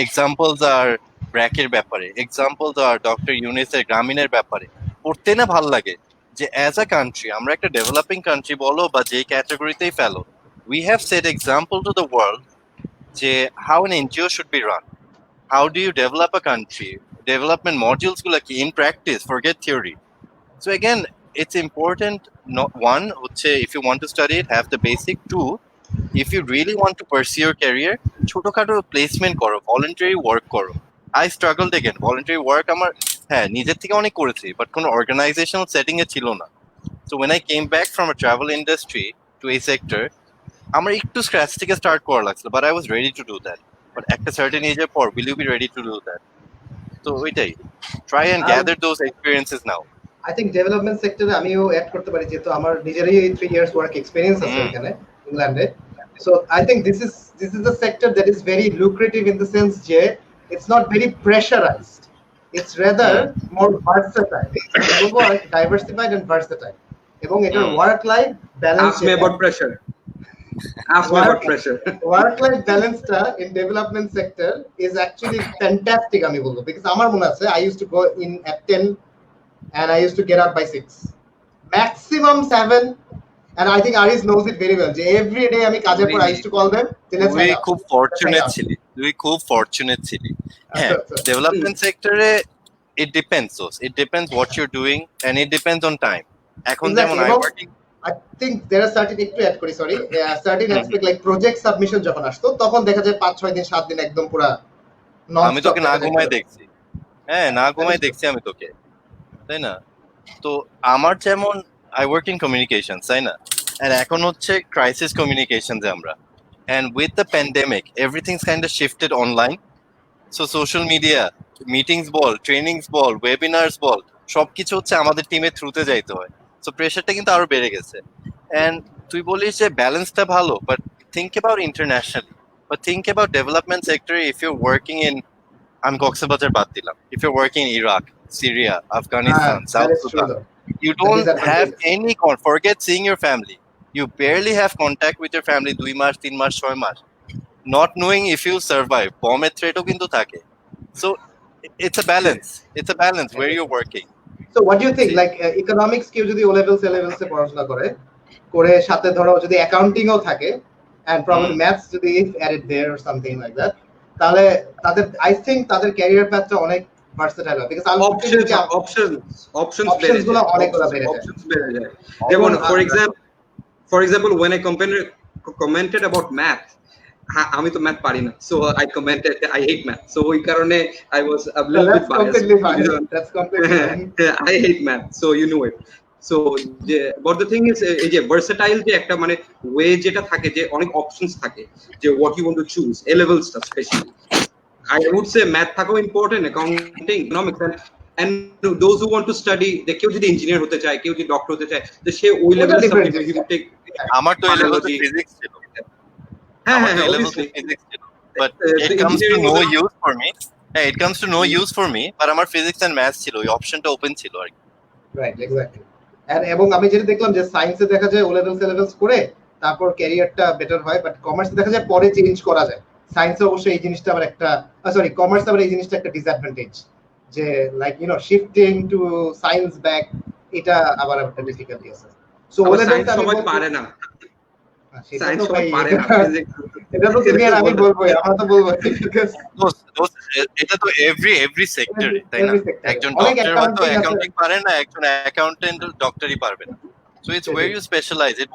examples are ব্র্যাকের ব্যাপারে, examples are ডক্টর ইউনিসের গ্রামীণের ব্যাপারে। পড়তে না ভাল লাগে যে অ্যাজ আ কান্ট্রি, আমরা একটা ডেভেলপিং কান্ট্রি বলো বা যে ক্যাটাগরিতেই ফেলো, we have set example to the world যে how an NGO should be run, how do you develop a country, development modules গুলা কি in practice, forget theory. So again, it's important, not one, if you want to study it, have the basic. 2, if you really want to pursue your career, ছোটখাটো placement করো, voluntary work করো। I struggled again, voluntary work আমার, হ্যাঁ, নিজের থেকে অনেক করেছি, but কোনো অর্গানাইজেশনাল সেটিং এ ছিল না। So when I came back from a travel industry to a sector, আমার একটু স্ক্র্যাচ থেকে স্টার্ট করা লাগছিল, but I was ready to do that. But একটা certain age এর পর, will you be ready to do that? তো ওইটাই, try and gather those experiences now. I think development sector আমিও অ্যাড করতে পারি, যেহেতু আমার নিজেরই 3 years work experience আছে এখানে ইংল্যান্ডে। So I think this is a sector that is very lucrative in the sense যে it's not very pressurized, it's rather more versatile, diversified and versatile, এবং এটার work life balance ask me about pressure work life balance টা in development sector is actually fantastic আমি বলবো, because আমার মনে আছে I used to go in at 10 and I used to get up by 6, maximum 7, and I think Areez knows it very well. Every day আমি কাজের পর I used to call them. তুই খুব ফরচুনেট ছিলি। হ্যাঁ, ডেভেলপমেন্ট সেক্টরে it depends what you're doing, and it depends on time. এখন যেমন I think there are certain একটু অ্যাড করি, sorry, certain aspect like project submission যখন আসতো, তখন দেখা যায় 5-6 দিন 7 দিন একদম পুরা আমি তোকে না ঘুমায় দেখছি, হ্যাঁ, না ঘুমায় দেখছি আমি তোকে, তাই না? তো আমার যেমন I work in communications, তাই না? And এখন হচ্ছে crisis communications এ আমরা, and with the pandemic everything's kind of shifted online. So social media, meetings ball, trainings ball, webinars বল, সবকিছু হচ্ছে আমাদের টিমের থ্রুতে যাইতে হয়। So প্রেশারটা কিন্তু আরো বেড়ে গেছে। And তুই বলিস যে ব্যালেন্সটা ভালো, but think about internationally, but think about development sector. If you're working in, আমি কক্সবাজার বাদ দিলাম, if you're working in Iraq, Syria, Afghanistan, South Sudan, you don't have any forget seeing your family, you barely have contact with your family 2 mass 3 mass 6 mass, not knowing if you survive, bomb threatও কিন্তু থাকে। So it's a balance where you're working. So what do you think, like economics কেউ যদি O levels A levels এ পড়াশোনা করে সাথে ধরো যদি accounting ও থাকে and probably maths যদি added there or something like that, তাহলে তাদের I think তাদের ক্যারিয়ার পাথটা অনেক versatile হবে, because options বেড়ে যায়। যেমন for example when I commented about math, আমি তো ম্যাথ পারি না, so I commented I hate math, so ওই কারণে I was a little bit biased. That's completely fine. I hate math, so you know it. So but the thing is এই যে versatile যে একটা মানে ওয়ে যেটা থাকে, যে অনেক অপশনস থাকে, যে what you want to choose, A levels টা especially I would say math থাকাও important, accounting, economics, and those who want to study, যে কেউ যদি ইঞ্জিনিয়ার হতে চায়, কেউ যদি ডক্টর হতে চায়, তো সে ওই লেভেলের সাবজেক্ট he would take. আমার তো এই লেভেলে ফিজিক্স ছিল, হ্যাঁ, but it comes to no use for me. Yeah, it comes to no use for me, but আমার physics and maths ছিল, ওই অপশনটা ওপেন ছিল আর কি। Right, exactly. এবং আমি যেটা দেখলাম যে সায়েন্সে দেখা যায় ও লেভেলস করে তারপর ক্যারিয়ারটা বেটার হয়, বাট কমার্সে দেখা যায় পরে চেঞ্জ করা যায়। সায়েন্সে অবশ্যই এই জিনিসটা আবার একটা সরি কমার্স আবার এই জিনিসটা একটা ডিসঅ্যাডভান্টেজ, যে like shifting to science back, এটা আবার একটা ডিফিকাল্টি আছে। সো ও লেভেলস সবাই পারে না, সায়েন্স সবাই পারে না, এটা তো তুমি আর আমি বলবো, আমরা তো বলবো এটা তো এভরি সেক্টর, তাই না? একজন ডক্টর হয়তো অ্যাকাউন্টিং পারে না, একজন অ্যাকাউন্টেন্ট ডক্টরই পারবে না। So it's where you specialize, it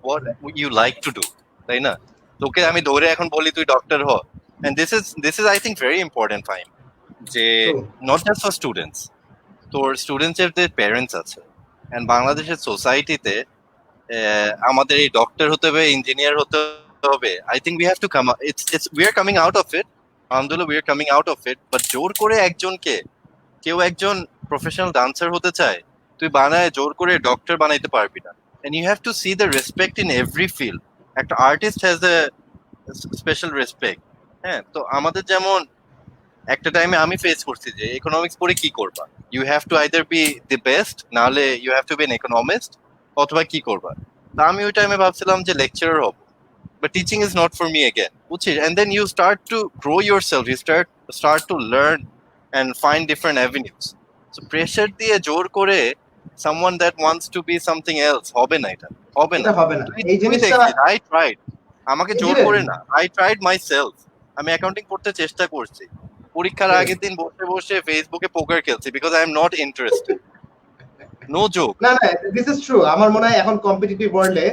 what you like to do, তাই না? তোকে আমি ধরে এখন বলি তুই ডক্টর হ, and this is I think very important Faim, যে not just for students, তোর স্টুডেন্টসের যে প্যারেন্টস আছে, and বাংলাদেশের সোসাইটিতে আমাদের এই ডক্টর হতে হবে, ইঞ্জিনিয়ার হতে হবে। I think we have to come, we are coming out of it, আলহামদুলিল্লাহ we are coming out of it, but জোর করে কেউ একজন প্রফেশনাল ডান্সার হতে চায়, তুই বানায় জোর করে ডক্টর বানাইতে পারবি না। and you have to see the respect in every field. একটা artist has a special respect। হ্যাঁ, তো আমাদের যেমন একটা টাইমে আমি ফেস করছি যে ইকোনমিক্স পড়ে কি করবা, you have to either be the best, নাহলে you have to be an economist, অথবা কি করবা। তা আমি ওই টাইমে ভাবছিলাম যে লেকচারার হব, but teaching is not for me again, বুঝছিস? and then you start to grow yourself, you start to learn and find different avenues. so pressure দিয়ে জোর করে someone that wants to be something else হবে না, এটা হবে না। এই জিনিসটা I tried, আমাকে জোর করে না, I tried myself। আমি অ্যাকাউন্টিং পড়তে চেষ্টা করছি, পরীক্ষার আগের দিন বসে বসে ফেসবুকে পোকার খেলছি, because I am not interested, no joke। না this is true। আমার মনে হয় এখন কম্পিটিটিভ ওয়ার্ল্ডে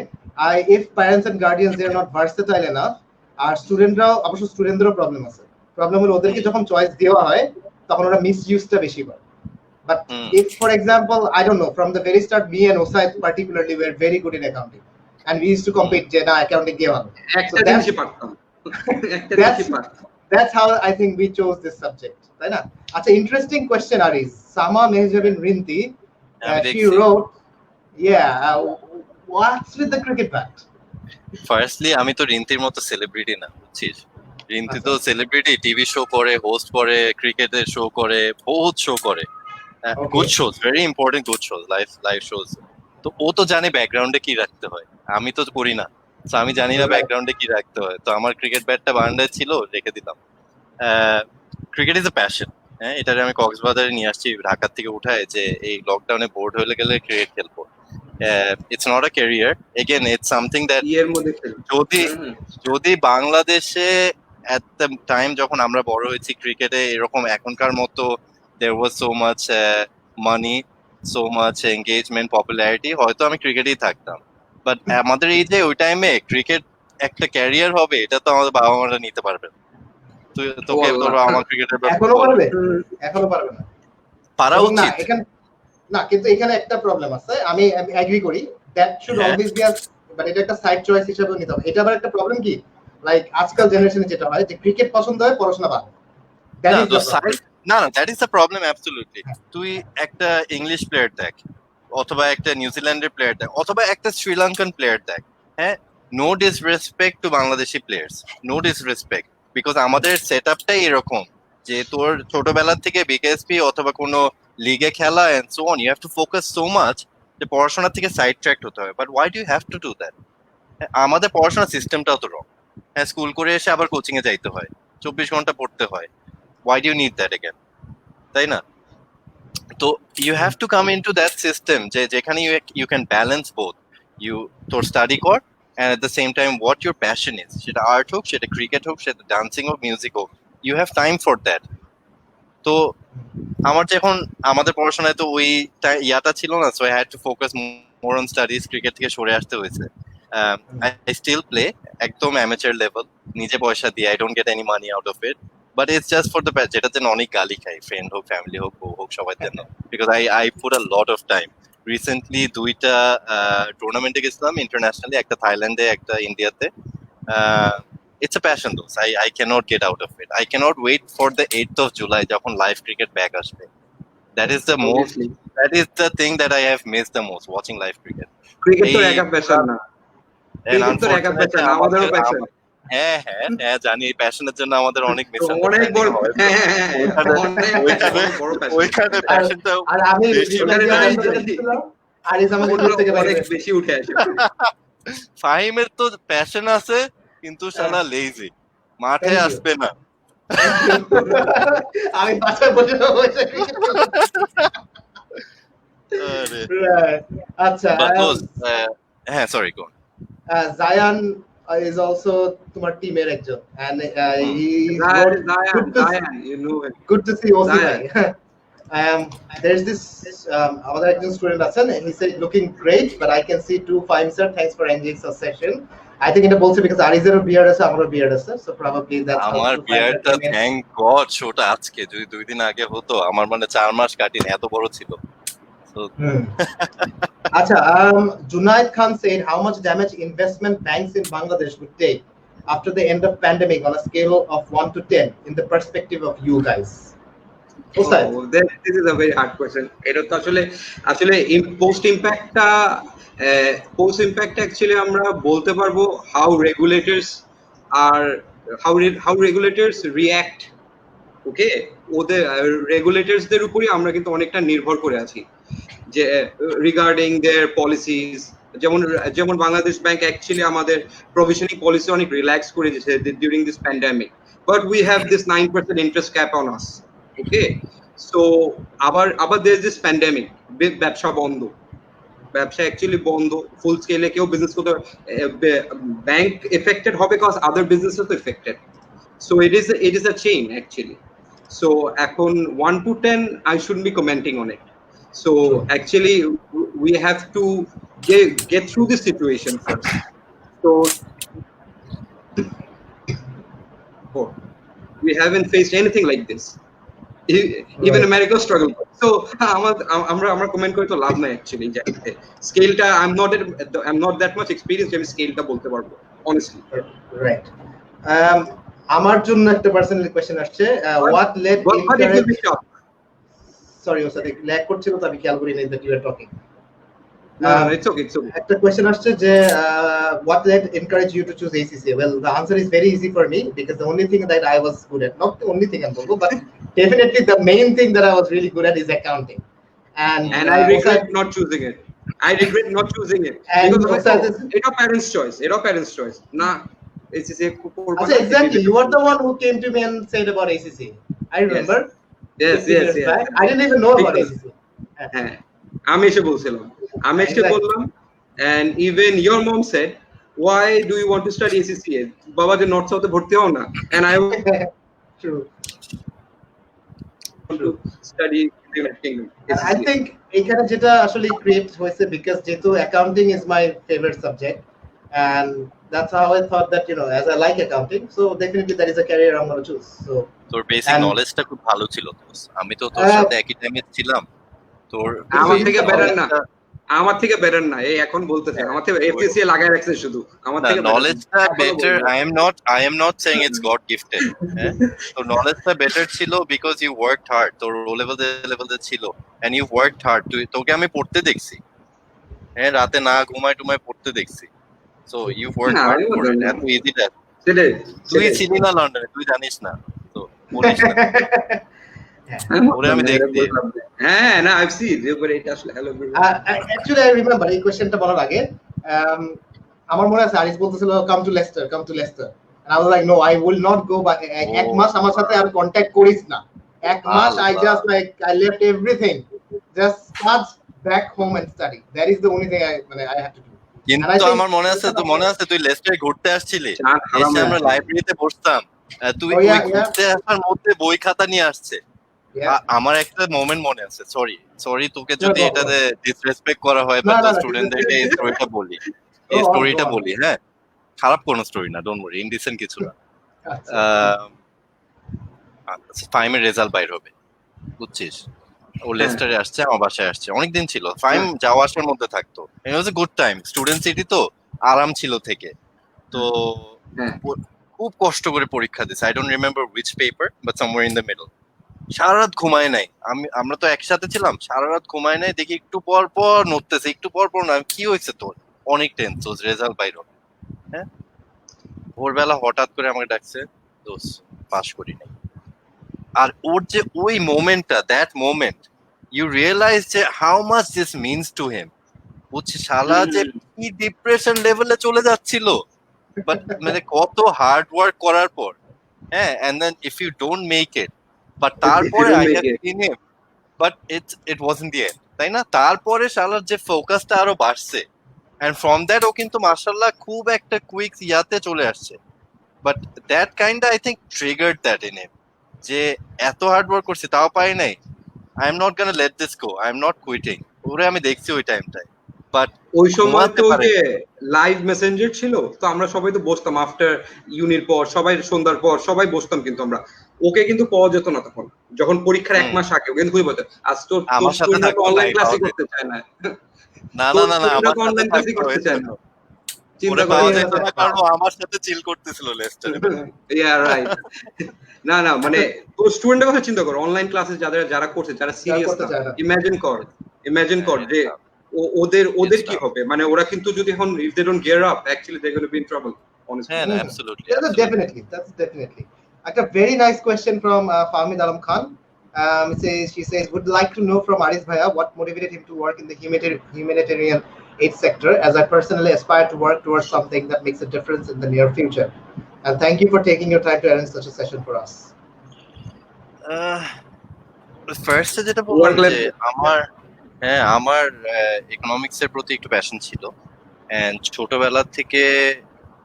if parents and guardians they are not versatile enough, আর স্টুডেন্টদেরও প্রবলেম আছে। প্রবলেম হলো ওদেরকে যখন চয়েস দেওয়া হয় তখন ওরা মিসইউজটা বেশি করে। but if for example I don't know, from the very start me and Ossaed particularly were very good in accounting and we used to compete যে না অ্যাকাউন্টিং দিয়ে ভালো, একটা জিনিসই পারতাম, একটা জিনিসই পারতাম। That's how I think we chose this subject, তাই না? আচ্ছা, interesting question Areez, Sama Mehjabin Rinti, she wrote what's with the cricket bat? Firstly আমি তো রিন্তির মতো সেলিব্রিটি না, বুঝছিস? রিন্তি তো সেলিব্রিটি, টিভি শো করে, হোস্ট করে, ক্রিকেটের শো করে, বহুত শো করে, good shows, very important good shows, live shows. তো ও তো জানে ব্যাকগ্রাউন্ডে কি রাখতে হয়, আমি তো করি না, তো আমি জানি না ব্যাকগ্রাউন্ডে কি রাখতে হয়। তো আমার ক্রিকেট ব্যাটটা বারান্দায় ছিল, রেখে দিলাম। Cricket is a passion. হ্যাঁ, এটারে আমি কক্সবাজারে নিয়ে আসছি ঢাকার থেকে উঠায়, যে এই লকডাউনে বোর্ড হয়ে গেলে ক্রিকেট খেলবো। it's not a career, again it's something that যদি বাংলাদেশে at the time যখন আমরা বড় হয়েছি ক্রিকেটে এরকম এখনকার মতো there was so much money, so much engagement, popularity, হয়তো আমি ক্রিকেটেই থাকতাম। বাট আমাদের এই যে ওই টাইমে ক্রিকেট একটা ক্যারিয়ার হবে, এটা তো আমাদের বাবা মারা নিতে পারবে না। তোকে ধরো আমার ক্রিকেটের এখনো পারবে না, পারা উচিত না, কিন্তু এখানে একটা প্রবলেম আছে, আমি এগ্রি করি, that should always be but এটা একটা সাইড চয়েস হিসেবে নিতে হবে। এটা আবার একটা প্রবলেম কি, লাইক আজকাল জেনারেশনে যেটা হয় যে ক্রিকেট পছন্দ হয়, পড়াশোনা বাদ। না, that is the problem, absolutely. তুই একটা ইংলিশ প্লেয়ার দেখ, অথবা একটা নিউজিল্যান্ডের প্লেয়ার দেখ, অথবা একটা শ্রীলঙ্কান প্লেয়ার দেখ, হ্যাঁ, no disrespect to Bangladeshi players, no disrespect, because আমাদের সেট আপটাই এরকম যে তোর ছোটবেলা থেকে বিকেএসপি অথবা কোনো লিগে খেলা and so on, you have to focus so much যে পড়াশোনা থেকে সাইড ট্র্যাক্ট হতে হবে। But why do you have to do that? আমাদের পড়াশোনার সিস্টেমটাও তো রং। হ্যাঁ, স্কুল করে এসে আবার কোচিং এ যাইতে হয়, 24 ঘন্টা পড়তে হয়। Why do you need that again? তাই না? তো you have to come into that system যেখানে you can balance both. You তোর স্টাডি কর, and at the same time what your passion is, সেটা আর্ট হোক, সেটা ক্রিকেট হোক, সেটা ডান্সিং হোক, মিউজিক হোক, you have time for that. তো আমার যখন আমাদের পড়াশোনায় তো ওই ইয়াটা ছিল না, so I had to focus more on studies, cricket থেকে সরে আসতে হয়েছে। I still play একদম amateur level, নিজে পয়সা দিয়ে, I don't get any money out of it, but it's just for the যেটা যেন অনেক গালি খাই, ফ্রেন্ড হোক, ফ্যামিলি হোক, বউ হোক, সবার জন্য, because I put a lot of time. Recently 2টা টুর্নামেন্টে গেছিলাম ইন্টারন্যাশনালি, একটা থাইল্যান্ডে, একটা ইন্ডিয়াতে। It's a passion though. I cannot get out of it. I cannot wait for the 8th of July যখন লাইভ ক্রিকেট ব্যাক আসবে। That is the thing that I have missed the most, watching live cricket. Cricket তো একা passion না, cricket তো একা passion, আমাদেরও passion. হ্যাঁ, জানি, প্যাশনের জন্য আমাদের অনেক অনেক বড়, ওইখানে প্যাশনটা। আর আমি আরিজ আমাকে গ্রুপ থেকে অনেক বাইরে বেশি উঠে আসে। ফাহিমের তো প্যাশন আছে কিন্তু শালা লেজি, মাঠে Thank you. আসবে না। আমি বাসায় বসে বসে আরে Right. আচ্ছা but those হ্যাঁ সরি কোন জায়ান is also তোমার টিমের একজন and he Zayan, you know it. good to see Osi Zayan. bhai. There's this আমাদের একজন স্টুডেন্ট আছেন, he said looking great but I can see two Fahim sir, thanks for arranging such session. I think এটা বলছে because আরিজেরও beard আছে, আমারও beard আছে, so probably that's how আমার two Fahim sir বিয়ারটা came in. Thank god শোটা আজকে, যদি 2 দিন আগে হতো আমার মানে 4 মাস কাটিনি, এত বড় ছিল। So Acha, Junaid Khan said how much damage investment banks in Bangladesh would take after the end of pandemic on a scale of 1 to 10 in the perspective of you guys. Ossaed? Oh, this is a very hard question. এটা তো আসলে post impact actually আমরা বলতে পারবো how regulators react. ওকে, ওদের রেগুলেটরসদের উপরই আমরা কিন্তু অনেকটা নির্ভর করে আছি, যে রিগার্ডিং দেয়ার পলিসিস। যেমন বাংলাদেশ ব্যাংক অ্যাকচুয়ালি আমাদের প্রভিশনিং পলিসি অনেক রিল্যাক্স করে দিয়েছে during this pandemic, but we have this 9% interest cap on us. Okay, so আবার দেয়ার ইজ দিস প্যান্ডেমিক, ব্যবসা অ্যাকচুয়ালি বন্ধ, ফুল স্কেলে কেউ বিজনেস করতে, ব্যাংক এফেক্টেড হবে কজ আদার বিজনেস তো affected. So it is a chain actually. So এখন 1 to 10 I shouldn't be commenting on it. So actually we have to get through this situation first. So we haven't faced anything like this. Even America struggled. So আমরা comment করে তো লাভ নাই actually, যে স্কেলটা I'm not that much experienced, আমি স্কেলটা বলতে পারবো honestly. Right. আমার জন্য একটা পার্সোনাল কোশ্চেন আসছে, what led sorry Ossaed, lag করছিল তো আমি খেয়াল করি নাই that you are talking. No, it's okay. একটা কোশ্চেন আসছে যে what led encourage you to choose ACCA? Well, the answer is very easy for me because the only thing that I was good at, not the only thing I'm good, but definitely the main thing that I was really good at is accounting. And I regret not choosing it. Because it's parents' choice. Nah, ACCA. Exactly. You are the one who came to me and said about ACCA. I remember. Yes. I didn't even know about ACCA. হ্যাঁ, আমি এসে বলছিলাম, বললাম, and even your mom said, why do you want to study ACCA? বাবা যে north সাউথে ভর্তি হও না, and I True. want to study United Kingdom. I think এখানে যেটা আসলে ক্রিয়েট হয়েছে because যেহেতু accounting is my favorite subject, and that's how I thought that, as I like accounting, so definitely that is a career I'm going to choose. So তোর basic নলেজটা খুব ভালো ছিল। আমি তো তোর সাথে একই টাইমে ছিলাম। তোর আমার থেকে বেটার না, এই এখন বলতেছে আমার থেকে এফএসসি লাগায় রাখছে শুধু, আমার থেকে নলেজটা better. I am not saying it's God gifted. তোর নলেজটা বেটার ছিল because you worked hard. তোর ও লেভেলে ছিল and you worked hard. তোকে আমি পড়তে দেখছি, হ্যাঁ, রাতে না ঘুমায় পড়তে দেখছি। So you worked hard for it. এত ইজি না। তুই ছিলি না লন্ডনে, তুই জানিস না। তো বলিস না। আমি দেখছি। হ্যাঁ, না I've seen but এটা আসলে হ্যালো actually I remember এই কোশ্চেনটা বলার আগে আমার মনে আছে আরিজ বলতেছিল come to Leicester and I was like no I will not go, but এক মাস আমার সাথে আর কন্টাক্ট করিস না, এক মাস I left everything, just start back home and study. That is the only thing I have to do. কিন্তু আমার মনে আছে তুই লেস্টারে ঘুরতে আসছিলি, এসে আমরা লাইব্রেরিতে বসতাম, তুই ঘুরতে আসার মধ্যে বই খাতা নিয়ে আসছে। আমার একটা মোমেন্ট মনে আছে, সরি তোকে যদি এটাতে ডিসরেসপেক্ট করা হয় বা তোর স্টুডেন্টদেরকে এই স্টোরিটা বলি, হ্যাঁ, খারাপ কোনো স্টোরি না, ডোন্ট ওয়ারি, ইনডিসেন্ট কিছু না। ফাইমের রেজাল্ট বাইর হবে, বুঝছিস, ও লেস্টারে আসছে, আমার বাসায় আসছে, অনেকদিন ছিল, ফাইম যাওয়া আসার মধ্যে থাকতো, it was a good time, student city তো আরাম ছিল থেকে, তো খুব কষ্ট করে পরীক্ষা দিছে, I don't remember which paper but somewhere in the middle. সারা রাত ঘুমায় নাই, আমরা তো একসাথে ছিলাম, সারা রাত ঘুমায় নাই, দেখি একটু পর পর নড়তেছে, একটু পর পর না, কি হয়েছে তোর, অনেক টেনস, রেজাল্ট বাইর হবে, হ্যাঁ, ভোরবেলা হঠাৎ করে আমাকে ডাকছে, দোস পাস করি নাই। আর ওর যে ওই মোমেন্টটা, দ্যাট মোমেন্ট, ইউ রিয়েলাইজ যে how much this means to him, বুঝছি শালা যে কি ডিপ্রেশন লেভেলে চলে যাচ্ছিল, বাট মানে কত হার্ড ওয়ার্ক করার পর, হ্যাঁ, and then if you don't make it, but If you তারপরে don't I make have it. Seen him, but it wasn't the end, তাই না? তারপরে শালার যে ফোকাসটা আরো বাড়ছে, এন্ড ফ্রম দ্যাট ও কিন্তু মাশাআল্লাহ খুব একটা কুইক ইয়াতে চলে আসছে। But that kind I think triggered that in him, যে এত হার্ড ওয়ার্ক করছি তাও পাই নাই, I am not gonna let this go, I am not quitting. ওরে আমি দেখছি ওই টাইমটায়, বাট ওই সময় ঘুমাতে তো ওই পারে যে লাইভ মেসেঞ্জার ছিল, তো আমরা সবাই তো বসতাম আফটার ইউনির পর, সবাই সন্ধ্যার পর সবাই বসতাম, কিন্তু আমরা ওকে কিন্তু পাওয়া যেত না তখন, যখন পরীক্ষার 1 মাস আগে। ওকে কিন্তু খুঁজে পেতে, আজ তোর আমার সাথে স্টুডেন্টরা তো থাকতো অনলাইন নাই, ক্লাসই পাওয়া করতে যেত চায় না। না, তোর না, স্টুডেন্টরা আমার তো সাথে অনলাইন ক্লাসই থাকতো, করতে এই চায় জন্য না। ওরে চিন্তা করে পাওয়া এই যেত হচ্ছে না, কারণ ব্যাপার। ও আমার সাথে চিল করতেছিল লেস্টারে। Yeah right. না না, মানে তোর স্টুডেন্টের কথা চিন্তা কর, অনলাইন ক্লাসে যারা করছে, যারা যারা সিরিয়াস করতে না, চায় না। ইমাজিন কর যে ওদের কি হবে, মানে ওরা কিন্তু যদি এখন if they don't gear up, actually they're going to be in trouble, honestly. হ্যাঁ, absolutely, That's absolutely. definitely. A very nice question from Fahmid Alam Khan. She says, would like to know from Areez Bhaiya what motivated him to work in the humanitarian aid sector, as I personally aspire to work towards something that makes a difference in the near future. And thank you for taking your time to arrange such a session for us. ফার্স্টে যেটা বললাম Work যে life, আমার economics এর প্রতি একটু passion ছিল, and ছোটবেলা থেকে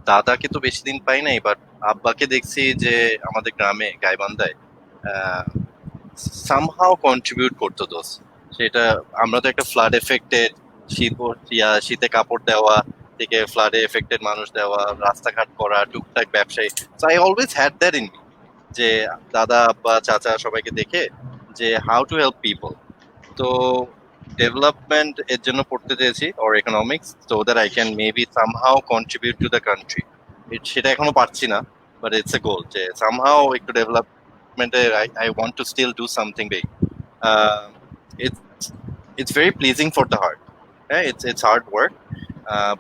দাদাকে তো বেশি দিন পাই নাই, বাট আব্বাকে দেখছি যে আমাদের গ্রামে গাইবান্ধায় সামহাও কন্ট্রিবিউট করতো দোষ। সেটা আমরা তো একটা ফ্লাড এফেক্টেড, শীতে কাপড় দেওয়া থেকে ফ্লাডে এফেক্টেড মানুষ দেওয়া, রাস্তাঘাট করা, টুকটাক ব্যবসায়ী। So I always had that in me, যে দাদা আব্বা চাচা সবাইকে দেখে যে হাউ টু হেল্প পিপল। তো ডেভেলপমেন্ট এর জন্য পড়তে চেয়েছি, or economics, so that I can maybe somehow contribute to the country. সেটা এখনো পারছি না, বাট ইটস এ গোল যে সামহাও একটু ডেভেলপমেন্টে I want to still do something big. It's very pleasing for the heart. It's hard work,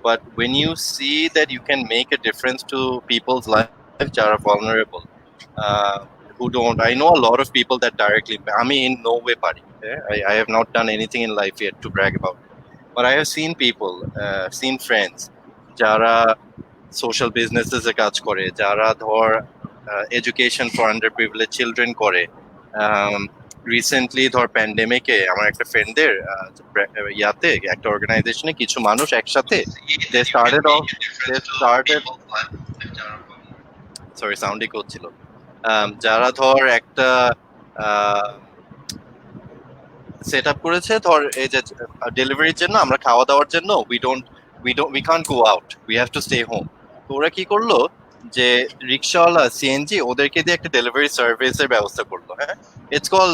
but when you see that you can make a difference to people's lives that are vulnerable, who don't. I know a lot of people that directly. I mean, in no way, party. I have not done anything in life yet to brag about, but I have seen people, seen friends, যারা social businesses এ কাজ করে, যারা ধর education for underprivileged children করে। Recently ধর প্যান্ডেমিকে আমার একটা ফ্রেন্ডদের ইয়াতে একটা অর্গানাইজেশনে কিছু মানুষ একসাথে they started সরি সাউন্ডই করছিল, যারা ধর একটা সেট আপ করেছে, ধর এই যে ডেলিভারির জন্য, আমরা খাওয়া দাওয়ার জন্য we can't go out, we have to stay home। তো ওরা কি করলো যে রিক্সাওয়ালা সিএনজি ওদেরকে দিয়ে একটা ডেলিভারি সার্ভিসের ব্যবস্থা করলো। হ্যাঁ, ইটস কল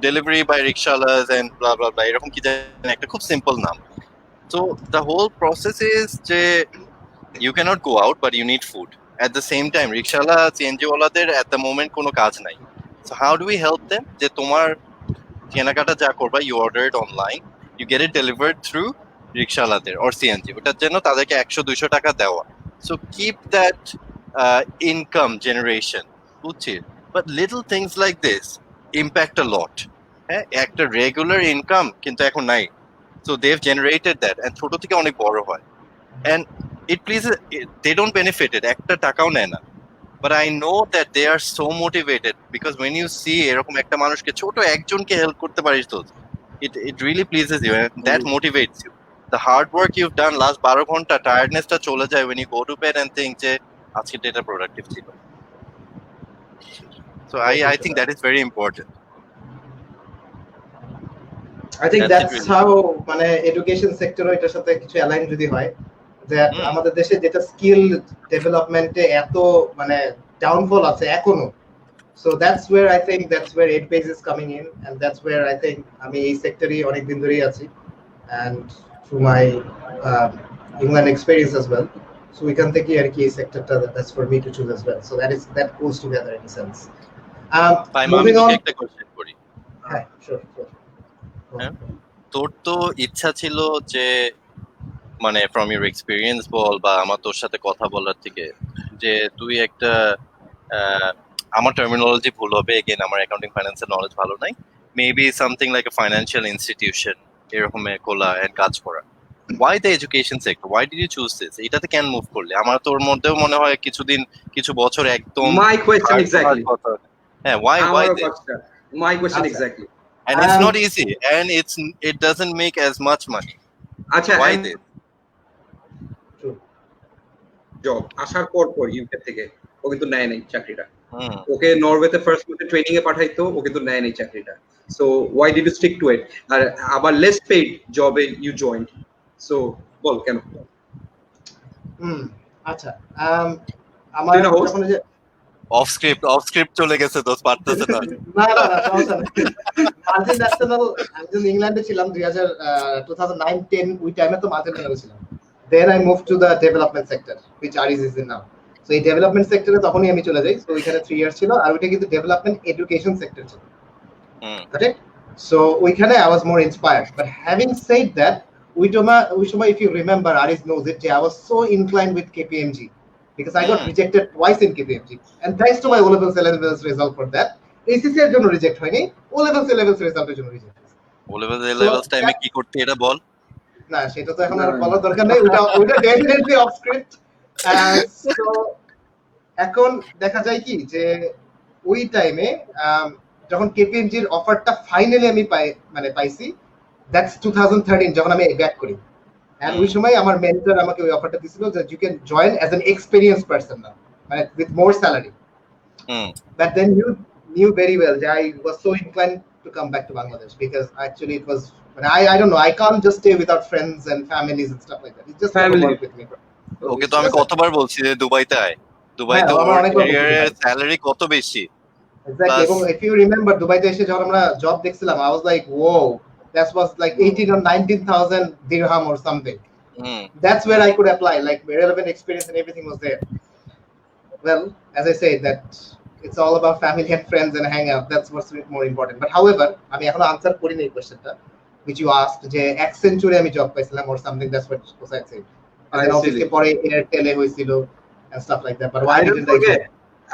ডেলিভারি বাই রিক্সাওয়ালাস এন্ড ব্লা ব্লা ব্লা, এরকম কি জানি একটা খুব সিম্পল নাম। তো দ্য হোল প্রসেস ইজ যে you cannot go out but you need food at the same time। রিক্সাওয়ালা সিএনজি ওয়ালাদের at the moment কোনো কাজ নাই, so how do we help them? যে তোমার কেনাকাটা যা করবা, you order it online, you get it delivered through রিক্সাওয়ালাদের or CNG, ওটার জন্য তাদেরকে 100-200 টাকা দেওয়া। so keep that income generation, বুঝছি? but little things like this impact a lot। হ্যাঁ, একটা রেগুলার ইনকাম কিন্তু এখন নাই, so they've generated that and ছোট থেকে অনেক বড় হয়, and it pleases, they don't benefit it, একটা টাকাও নেয় না, but I know that they are so motivated because when you see এরকম একটা মানুষকে, ছোট একজনকে হেল্প করতে পারিস তো it really pleases you and that motivates you। the hard work you've done last 12 ঘন্টা, টায়ার্ডনেসটা চলে যায় when you go to bed and think যে আজকে ডেটা প্রোডাক্টিভ ছিল। so I think that is very important। I think That's it that's really। how মানে education সেক্টরও এটার সাথে কিছু অ্যালাইন যদি হয়, that আমাদের দেশে যেটা স্কিল ডেভেলপমেন্টে এত মানে ডাউনফল আছে এখনো, so that's where I think that's where aid base is coming in, and that's where I think আমি এই সেক্টরে অনেক দিন ধরেই আছি, and through my England experience as well, so এখান থেকে আর কি এই সেক্টরটা that's for me to choose as well, so that goes together in a sense। আমি moving on, একটা কোশ্চেন করি। হ্যাঁ sure হ্যাঁ, তোর তো ইচ্ছা ছিল যে মানে ফ্রম ইউর এক্সপিরিয়েন্স বল বা আমার তোর সাথে কথা বলার থেকে, যে তুই একটা আমার টার্মিনোলজি ভুল হবে, এগেন আমার অ্যাকাউন্টিং ফাইন্যান্সের নলেজ ভালো নাই, maybe something like a financial institution এরকম খোলা এন্ড কাজ করা। why the education sector? Why did you choose this? এটাতে কেন মুভ করলে? আমার তোর মধ্যেও মনে হয় কিছু বছর একদম My question hard exactly. কথা। হ্যাঁ, why আমারও this? কথা। My question আচ্ছা। exactly. And it's not easy, and it doesn't make as much money. আচ্ছা, Why this? জব আসার পর ইউকে থেকে ও কিন্তু নেয় নাই চাকরিটা। হুম। ওকে নরওয়েতে ফার্স্ট মান্থে ট্রেনিং এ পাঠাইতো, ও কিন্তু নেয় নাই চাকরিটা। So why did you stick to it? আর আবার লেস পেইড জবে ইউ জয়েন্ড। সো বল কেন? আচ্ছা, আমার যখন যে অফ স্ক্রিপ্ট চলে গেছে, তো পারতেছে না। না সমস্যা নেই। মাল্টিন্যাশনাল, আমি যখন ইংল্যান্ডে ছিলাম 2009-10 ওই টাইমে তো মাল্টিন্যাশনাল ছিলাম। Then I moved to the development sector, which Areez is in now. So এই ডেভেলপমেন্ট সেক্টরে তখনই আমি চলে যাই। সো ওইখানে 3 ইয়ার্স ছিল, আর ওইটা কিন্তু ডেভেলপমেন্ট এডুকেশন সেক্টর ছিল। Correct? So ওইখানে I was more inspired. But having said that, ওই সময় if you remember, Areez knows it, I was so inclined with KPMG because I got rejected twice in KPMG, and thanks to my O levels result for that, ACC এর জন্য reject হয়নি, O levels রেজাল্টের জন্য reject হয়েছে। O levels টাইমে কি করতে এটা বল? না, সেটা তো এখন আর বলার দরকার নেই, ওটা ডেফিনেটলি অফ স্ক্রিপ্ট। সো এখন দেখা যায় কি যে ওই টাইমে যখন কেপিএমজির অফারটা ফাইনালি আমি পাইছি, দ্যাটস 2013, যখন আমি ব্যাক করি। এন্ড ওই সময় আমার মেন্টর আমাকে ওই অফারটা দিছিল যে you can join as an experience person now, মানে with more salary. But then you knew very well that I was so inclined to come back to Bangladesh because actually it was, I don't know, I can't just stay without friends and families and stuff like that. It just never worked with me. ওকে তো আমি কতবার বলছি যে দুবাইতে আয়, দুবাইতে ওর salary কত বেশি। Exactly. If you remember, দুবাইতে এসে যখন আমরা জব দেখছিলাম, I was like, whoa, that was like 18 or 19,000 dirham or something. That's where I could apply, like relevant experience and everything was there. Well, as I say, that it's all about family and friends and hang out. That's what's more important. But however, আমি এখনো answer করিনি এই কোশ্চেনটা which you asked, যে Accenture আমি job পাইছিলাম or something, that's what Ossaed said. And then obviously পরে Airtel হইছিল and stuff like that. But why didn't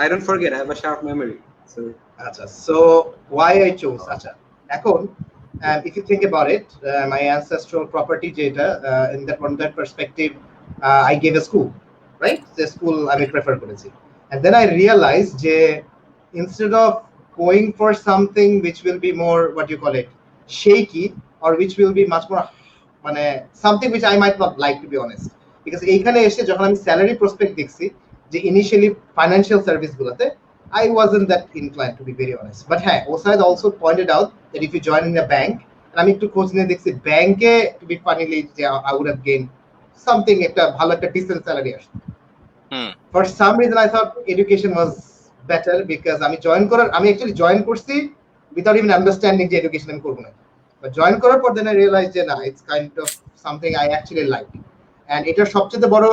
I don't forget. I have a sharp memory. So acha, so why I chose acha এখন if you think about it, my ancestral property jeta, in that perspective, I gave a school, right? The school I prefer করেছি, and then I realized যে instead of going for something which will be more, what you call it, shaky, or which will be much more মানে something which I might not like, to be honest, because এইখানে এসে যখন আমি salary prospect দেখছি যে initially financial service গুলোতে, I wasn't that inclined, to be very honest. But hey, Ossaed also pointed out that if you join in a bank, and আমি একটু খোঁজ নিয়ে দেখছি ব্যাংকে, to be funnily, I would have gained something, একটা ভালো একটা decent salary আসতো। For some reason I thought education was better because আমি actually join করছি without even understanding যে education আমি করব না, but join করার পর then I realized যে না, it's kind of something I actually like, and এটার সবচেয়ে বড়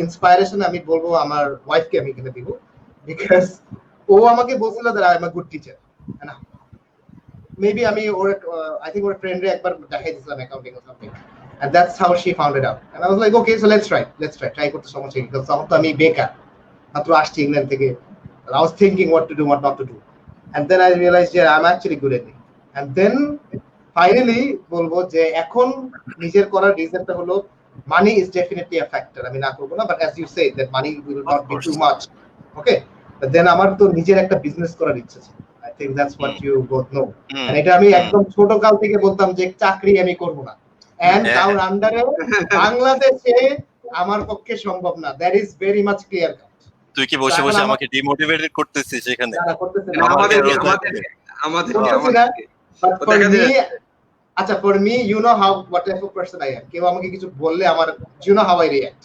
ইন্সপায়ারেশন আমি বলবো আমার ওয়াইফকে আমি এখানে দিব, because ও আমাকে বলছিল that I am a good teacher, না মেবি আমি ওর I think ওর ফ্রেন্ডরে একবার দেখাই দিয়েছিলাম accounting or something, and that's how she found it out, and I was like, okay, so let's try করতে সমস্যা কি, কারণ তখন তো আমি বেকার, মাত্র আসছি ইংল্যান্ড থেকে, and I was thinking what to do, what not to do, and then I realized that I'm actually good at it, and then finally বলবো যে এখন নিজের করার রিজনটা হলো money is definitely a factor, আমি না করব না, but as you say that money will not be too much, okay, but then আমার তো নিজের একটা বিজনেস করার ইচ্ছা ছিল, I think that's what you both know, and এটা আমি একদম ছোট কাল থেকে বলতাম যে চাকরি আমি করব না, and কারোর আন্ডারে বাংলাদেশে আমার পক্ষে সম্ভব না, that is very much clear cut. তুই কি বসে বসে আমাকে ডিমোটিভেটেড করতেছিস এখানে? না করতেছ না, আমাদের but for me, আচ্ছা, for me, you know how what type of person I am, কেউ আমাকে কিছু বললে আমার, you know how I react,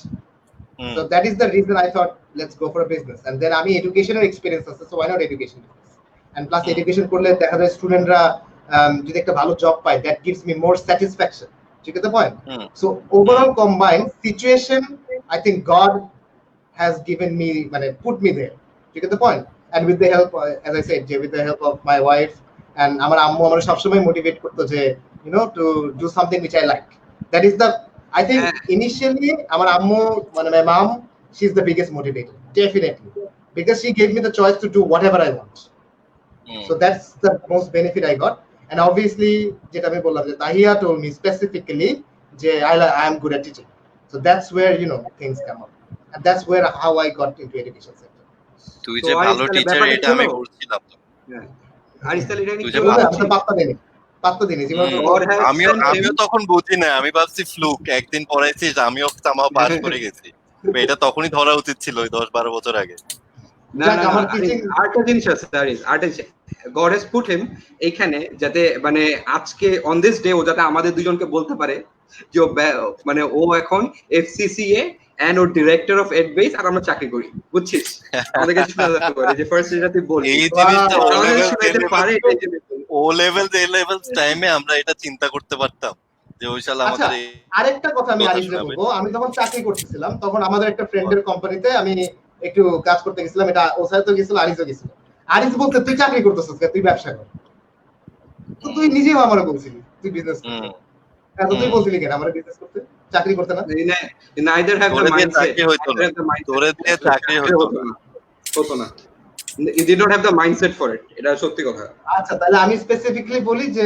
so that is the reason I thought let's go for a business, and then আমি educational experience আছে, so why not education, and plus education করলে দেখা যায় স্টুডেন্টরা যদি একটা ভালো জব পায়, that gives me more satisfaction, you get the point? So overall combined situation, I think God has given me, put me there, you get the point? And with the help, as I said, with the help of my wife, and আমার আম্মু আমার সবসময় motivate করতো যে to do something which I like, that is the, I think initially আমার আম্মু, my mom, she's the biggest motivator, definitely, because she gave me the choice to do whatever I want, so that's the most benefit I got, and obviously যেটা আমি বললাম যে Tahia told me specifically যে I am good at teaching. So that's where things come up, and that's where how I got into education sector. তুই So যে আরিস ভালো তাহলে teacher ব্যাপারটা এটা কি আমি হলো? বলছিলাম তো। হ্যাঁ। আরিস তাহলে এটা তুই কি যে হলো? আমি তো পাত্তা দিনি যেভাবে God has আমিও sent him. আমিও তখন বুঝি না, আমি ভাবছি ফ্লুক, একদিন পড়াইছিস আমিও তামাও পাস করে গেছি। এটা তখনই ধরা উচিত ছিল ওই 10-12 বছর আগে। না যাক, না না আমার আরিস, টিচিং আরেকটা জিনিস আছে Aris, God has put him এইখানে যাতে মানে আজকে অন দিস ডে ও যাতে আমাদের দুজনকে বলতে পারে যে মানে ও এখন FCCA এন্ড ও ডিরেক্টর অফ এড বেস আর আমরা চাকরি করি, বুঝছিস? আমাদেরকে শোনাতে পারে যে ফার্স্ট যেটা তুই বললি এই জিনিসটা ও আমাদের লেভেল শোনাতে পারে এটাই জন্য। ও লেভেল এ লেভেল টাইমে আমরা এটা চিন্তা করতে পারতাম যে ওই শালা আচ্ছা, আমাদের এই আরেকটা কথা আমি কথা আরিফকে শোনাবে। বলবো। আমি যখন চাকরি করতেছিলাম তখন আমাদের একটা ফ্রেন্ডের কোম্পানিতে আমি একটু কাজ করতে গেছিলাম। এটা ওসাইদ গেছিল, আরিজও গেছিল। আরিজ বলতে তুই চাকরি করতেছিস, তুই ব্যবসা কর। তো তুই নিজেও আমারে বলছিলি তুই বিজনেস করতে। তো তুই বলছিলি কেন আমার বিজনেস করতে, চাকরি করতে না? Neither have the তোরে দিয়ে mindset. চাকরি হইতো না, Neither have the mindset. তোরে দিয়ে চাকরি হইতো না। হতো না। You did not have the mindset for it. এটা সত্যি কথা। আচ্ছা, তাহলে আমি স্পেসিফিক্যালি বলি যে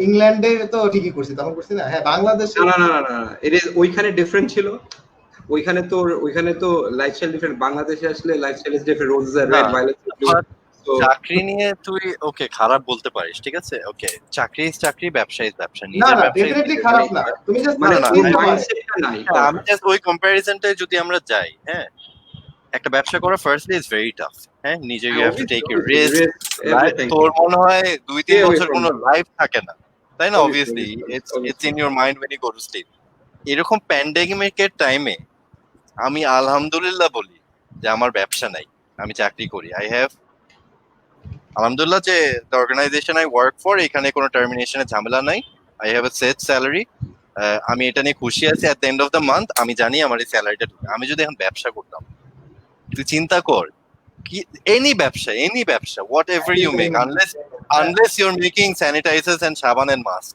ইংল্যান্ডে তো ঠিকই করছি, তখন করছি না। হ্যাঁ, বাংলাদেশে না না না না না, it is ওইখানে ডিফারেন্ট ছিল। ওইখানে তো লাইফস্টাইল ডিফারেন্ট, বাংলাদেশে আসলে lifestyle is different, rose are red, violet blue. চাকরি নিয়ে তুই ওকে খারাপ বলতে পারিস, ঠিক আছে, ওকে, চাকরি, ব্যবসা ইজ ব্যবসা, না নিজের না, ব্যবসা ডেফিনেটলি খারাপ না। তুমি জাস্ট মানে না, ওই না, মাইন্ডসেটটা নাই। আমি জাস্ট ওই কম্পারিজনটায় যদি আমরা যাই, হ্যাঁ, একটা ব্যবসা করা ফার্স্টলি ইজ ভেরি টাফ। হ্যাঁ, নিজে you have to take your risk. তোর মনে হয় 2-3 বছর কোনো লাইফ থাকে না, তাই না? Obviously it's in your mind when you go to sleep. এরকম প্যান্ডেমিকের টাইমে আমি আলহামদুলিল্লাহ বলি যে আমার ব্যবসা নাই, আমি চাকরি করি। আই হ্যাভ আলহামদুলিল্লাহ যে the organization I work for, এখানে কোনো টার্মিনেশনের ঝামেলা নাই। I have a set salary. আমি এটা নিয়ে খুশি আছি। At the end of the month আমি জানি আমার এই স্যালারিটা ঢুকে। আমি যদি এখন ব্যবসা করতাম, তুই চিন্তা কর, কি এনি ব্যবসা whatever you make, unless you are making sanitizers and সাবান and mask,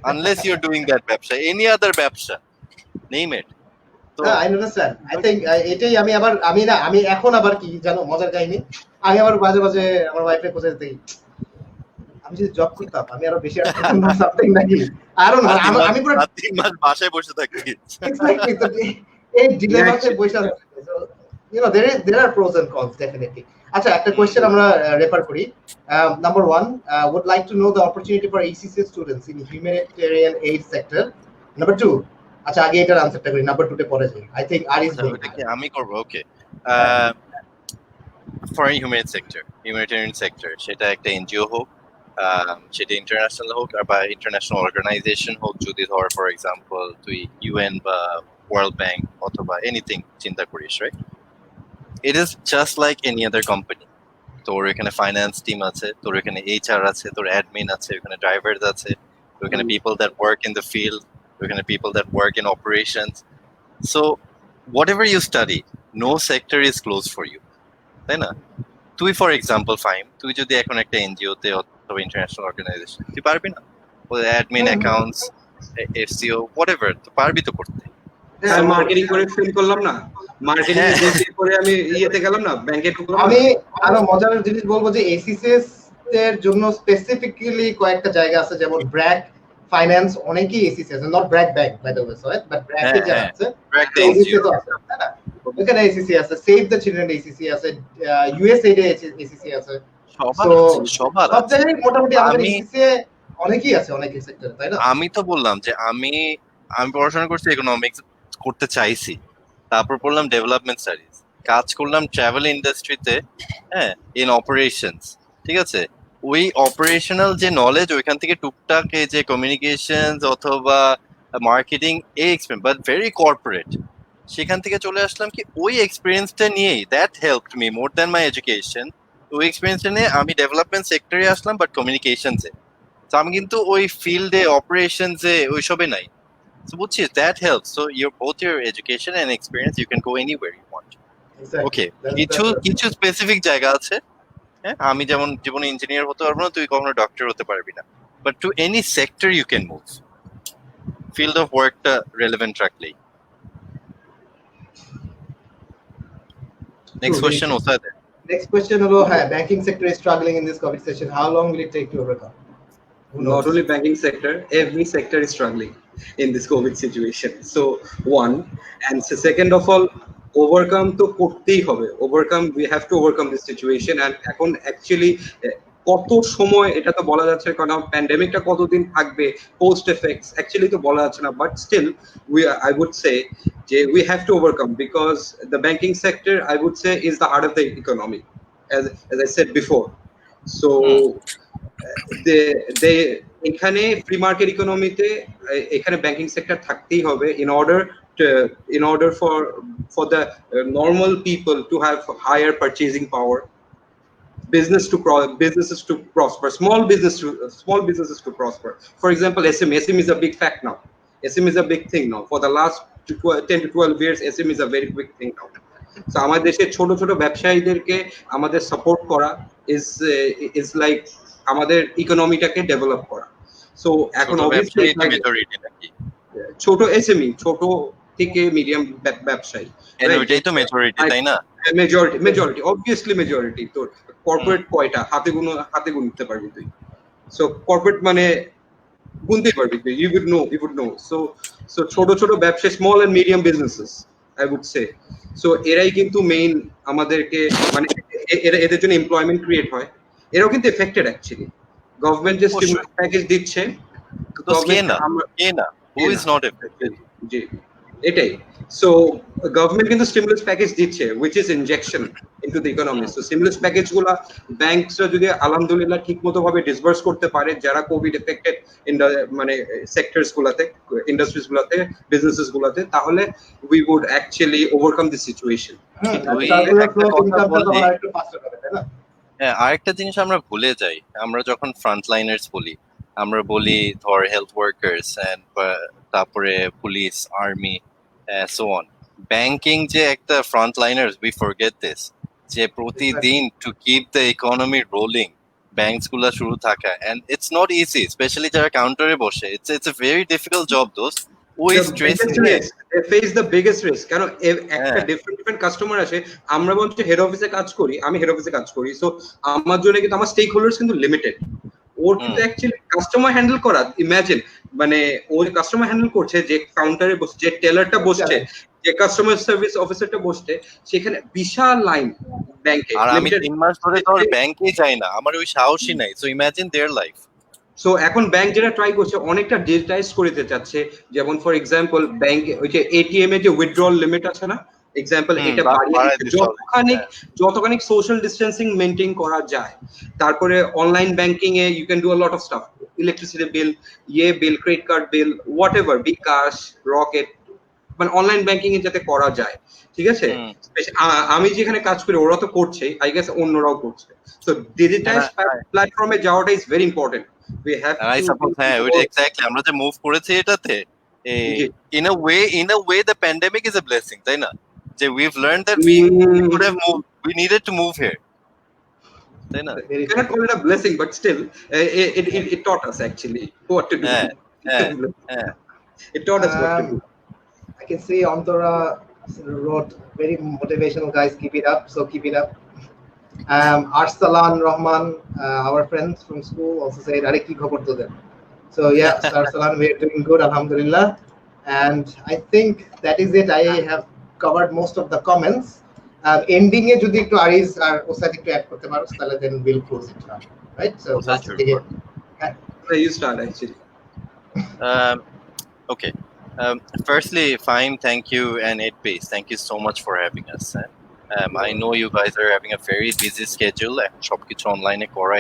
unless you are doing that ব্যবসা, এনি আদার ব্যবসা, name it. I understand. I think এটাই আমি এখন আবার কি জানো মজার কাহিনী, আমি আবার মাঝে মাঝে আমার ওয়াইফে কোথায় দিই, আমি যদি জব করতাম আমি আরো বেশি সামথিং নাকি আরো না, আমি পুরো 3 মাস বাসায় বসে থাকি। এক্স্যাক্টলি। তো এই ডিলেমাতে বসে there are pros and cons definitely. আচ্ছা, একটা কোশ্চেন আমরা রেফার করি। Number 1, would like to know the opportunity for ACC students in humanitarian aid sector. Number 2, আচ্ছা আগে এটার আনসারটা করি, নাম্বার 2 তে পরে যাই। আই থিংক আরিজ বলবে। আমি করব, ওকে। ফর হিউম্যানিটেরিয়ান সেক্টর, সেটা একটা এনজিও হোক, সেটা ইন্টারন্যাশনাল হোক বা ইন্টারন্যাশনাল অর্গানাইজেশন হোক, যদি ধর ফর এক্সাম্পল তুই ইউএন বা ওয়ার্ল্ড ব্যাংক অথবা এনিথিং চিন্তা করিস, right? It is just like any other company. তোর এখানে ফাইন্যান্স টিম আছে, তোর এখানে এইচআর আছে, তোর অ্যাডমিন আছে, ওখানে ড্রাইভার্স আছে, তোর এখানে people that work in the field, তোর এখানে people that work in operations. So whatever you study, no sector is closed for you, তাই না? তুই ফর এক্সাম্পল ফাইম, তুই যদি এখন একটা এনজিও তে অথবা ইন্টারন্যাশনাল অর্গানাইজেশন, তুই পারবি না অ্যাডমিন, অ্যাকাউন্টস, এফসিও, হোয়াটএভার, তুই পারবি তো করতে। মার্কেটিং করে ফেল করলাম না, মার্কেটিং করে আমি ইয়েতে গেলাম না, ব্যাংকে ঢুকলাম। আমি আরো মজার জিনিস বলবো যে এসিসিএস এর জন্য স্পেসিফিক্যালি কয়েকটা জায়গা আছে, যেমন ব্র্যাক ফাইন্যান্স, অনেকেই ACCS, not BRAC bank by the way, but ব্র্যাকে যারা আছে এসিসিএস তো আছে, তাই না? ওখানে এসিসি আছে, সেভ দ্য চিলড্রেন এসিসি আছে, ইউএসএইড এ এসিসি আছে। সব জায়গায় মোটামুটি আমাদের এসিসি অনেকেই আছে, অনেক সেক্টরে, তাই না? আমি তো বললাম যে আমি পড়াশোনা করছি, ইকোনমিক্স করতে চাইছি, তারপর পড়লাম ডেভেলপমেন্ট স্টাডিজ, কাজ করলাম ট্রাভেল ইন্ডাস্ট্রিতে, হ্যাঁ, ইন অপারেশনস, ঠিক আছে। ওই অপারেশনাল যে নলেজ, ওইখান থেকে টুকটাক এই যে কমিউনিকেশনস অথবা মার্কেটিং, এই এক্সপিরিয়েন্স, বাট ভেরি কর্পোরেট, সেখান থেকে চলে আসলাম কি ওই এক্সপিরিয়েন্সটা নিয়েই, that helped me more than my education. ওই এক্সপিরিয়েন্সটা নিয়ে আমি ডেভেলপমেন্ট সেক্টরে আসলাম, বাট কমিউনিকেশনসে। তো আমি কিন্তু ওই ফিল্ডে অপারেশনসে ওইসবে নাই। So বুঝছিস, that helps. So both your education and experience, you can go anywhere you want. Exactly. Okay, কিছু স্পেসিফিক জায়গা আছে, হ্যাঁ, আমি যেমন জীবনে ইঞ্জিনিয়ার হতে পারবো না, তুই কখনো ডক্টর হতে পারবি না, but to any sector you can move, field of ওয়ার্কটা রেলেভেন্ট রাখলেই। নেক্সট কোশ্চেন, ওসাদ। নেক্সট কোশ্চেন হলো, হ্যাঁ, banking sector is struggling in this COVID situation. How long will it take to overcome? Who knows? Not only banking sector, every sector is struggling in this COVID situation. So one, and so second of all, overcome to করতেই হবে, we have to overcome this situation. And এখন actually কত সময় এটা তো বলা যাচ্ছে, কারণ প্যান্ডেমিকটা কতদিন থাকবে, পোস্ট এফেক্টস অ্যাকচুয়ালি তো বলা যাচ্ছে না, but still I would say যে we have to overcome, because the banking sector, I would say, is the heart of the economy, as I said before. So এখানে ফ্রি মার্কেট ইকোনমিতে এখানে banking sector থাকতেই হবে in order for the normal people to have higher purchasing power, businesses to prosper, small businesses to prosper. For example, SME is a big fact now. SME is a big thing now. For the last 10 to 12 years, SME is a very big thing now. So আমাদের দেশের ছোট ছোট ব্যবসায়ীদেরকে আমাদের support করা is like আমাদের ইকোনমিটাকে develop করা। So এখন obviously ছোট এসএমই, ছোট থেকে মিডিয়াম ব্যবসায়ী, এটাই তো মেজরিটি, তাই না? Majority obviously majority. তোর কর্পোরেট কয়টা হাতে গুনতে পারবি তুই? সো কর্পোরেট মানে গুনতেই পারবি তুই, you would know. So ছোট ছোট ব্যবসা, small and medium businesses, I would say. So এরাই কিন্তু মেইন আমাদেরকে, মানে এদের জন্য এমপ্লয়মেন্ট ক্রিয়েট হয়, এরাও কিন্তু এফেক্টেড অ্যাকচুয়ালি। গভর্নমেন্ট যে স্টিমুলাস প্যাকেজ দিচ্ছে, who is not affected? জি, এটাই। সো গভর্নমেন্ট কিন্তু স্টিমুলাস প্যাকেজ দিচ্ছে, which is injection into the economy. So stimulus package গুলা ব্যাংকসরা যদি আলহামদুলিল্লাহ ঠিকমতো ভাবে ডিসবার্স করতে পারে, যারা কোভিড এফেক্টেড মানে সেক্টরস গুলাতে, ইন্ডাস্ট্রিজ গুলাতে, বিজনেসেস গুলাতে, তাহলে we would actually overcome the situation. আরেকটা জিনিস আমরা ভুলে যাই, আমরা যখন ফ্রন্টলাইনার্স বলি, আমরা বলি ধর হেলথ ওয়ার্কার্স এন্ড তারপরে police, army, so on. Banking যে একটা ফ্রন্টলাইনার্স, উই ফরগেট দিস, যে প্রতিদিন to keep the economy rolling, banks গুলা শুরু থাকা, and it's not easy, specially যারা কাউন্টারে বসে, it's a very difficult job দোস্ট। ওই stress they face the biggest risk, কারণ একটা ডিফারেন্ট কাস্টমার আসে। আমরা বলছি হেড অফিসে কাজ করি, আমি হেড অফিসে কাজ করি, সো আমার জন্য কিন্তু আমার স্টেক হোল্ডার্স কিন্তু লিমিটেড। ওর কিন্তু অ্যাকচুয়ালি কাস্টমার হ্যান্ডেল করা, ইমাজিন, মানে ওর কাস্টমার হ্যান্ডেল করছে, যে কাউন্টারে বসছে, যে টেলারটা বসছে, যে কাস্টমার সার্ভিস অফিসারটা বসছে, সেখানে বিশাল লাইন ব্যাংকে। আর আমি 3 মাস ধরে তো ব্যাংকে যাই না, আমার ওই সাহসই নাই। So imagine their life. So এখন ব্যাংক যেটা ট্রাই করছে, অনেকটা ডিজিটাইজ করতে চাচ্ছে। যেমন ফর এক্সাম্পল ব্যাংক ওই যে এটিএম এ যে উইথড্রল লিমিট আছে না, এক্সাম্পল এটা বাড়িয়ে যতখানি সোশ্যাল ডিস্টেন্সিং মেইনটেইন করা যায়। তারপরে অনলাইন ব্যাংকিং এ you can do a lot of stuff, electricity bill, bill, credit card bill, whatever, bKash, Rocket, মানে অনলাইন ব্যাংকিং এ যাতে করা যায়, ঠিক আছে? আমি যেখানে কাজ করি ওরা তো করছে, আই গেস অন্যরাও করছে। সো ডিজিটাইজ প্ল্যাটফর্মে যাওয়াটা is very important. We have to, I suppose exactly আমরা যে মুভ করেছি এটাতে, in a way the pandemic is a blessing, তাই না? যে we've learned that we could have moved, we needed to move here, তাই না? You cannot call it a blessing, but still it taught us actually what to do. It taught us what to do. I can see Antara wrote very motivational, guys, keep it up, so keep it up. Areez Rahman, our friends from school, also said, "Are ki khobor toder?" So yeah, Areez, we are doing good, alhamdulillah. And I think that is it. I have covered most of the comments. Ending e jodi ekটু Areez R Ossaed একটু add করতে পারো, তাহলে then we'll close it now, right? So You start actually. Okay. Firstly, fine, thank you, and Pace, thank you so much for having us. I know you guys are having a very busy schedule, and সবকিছু অনলাইনে করা,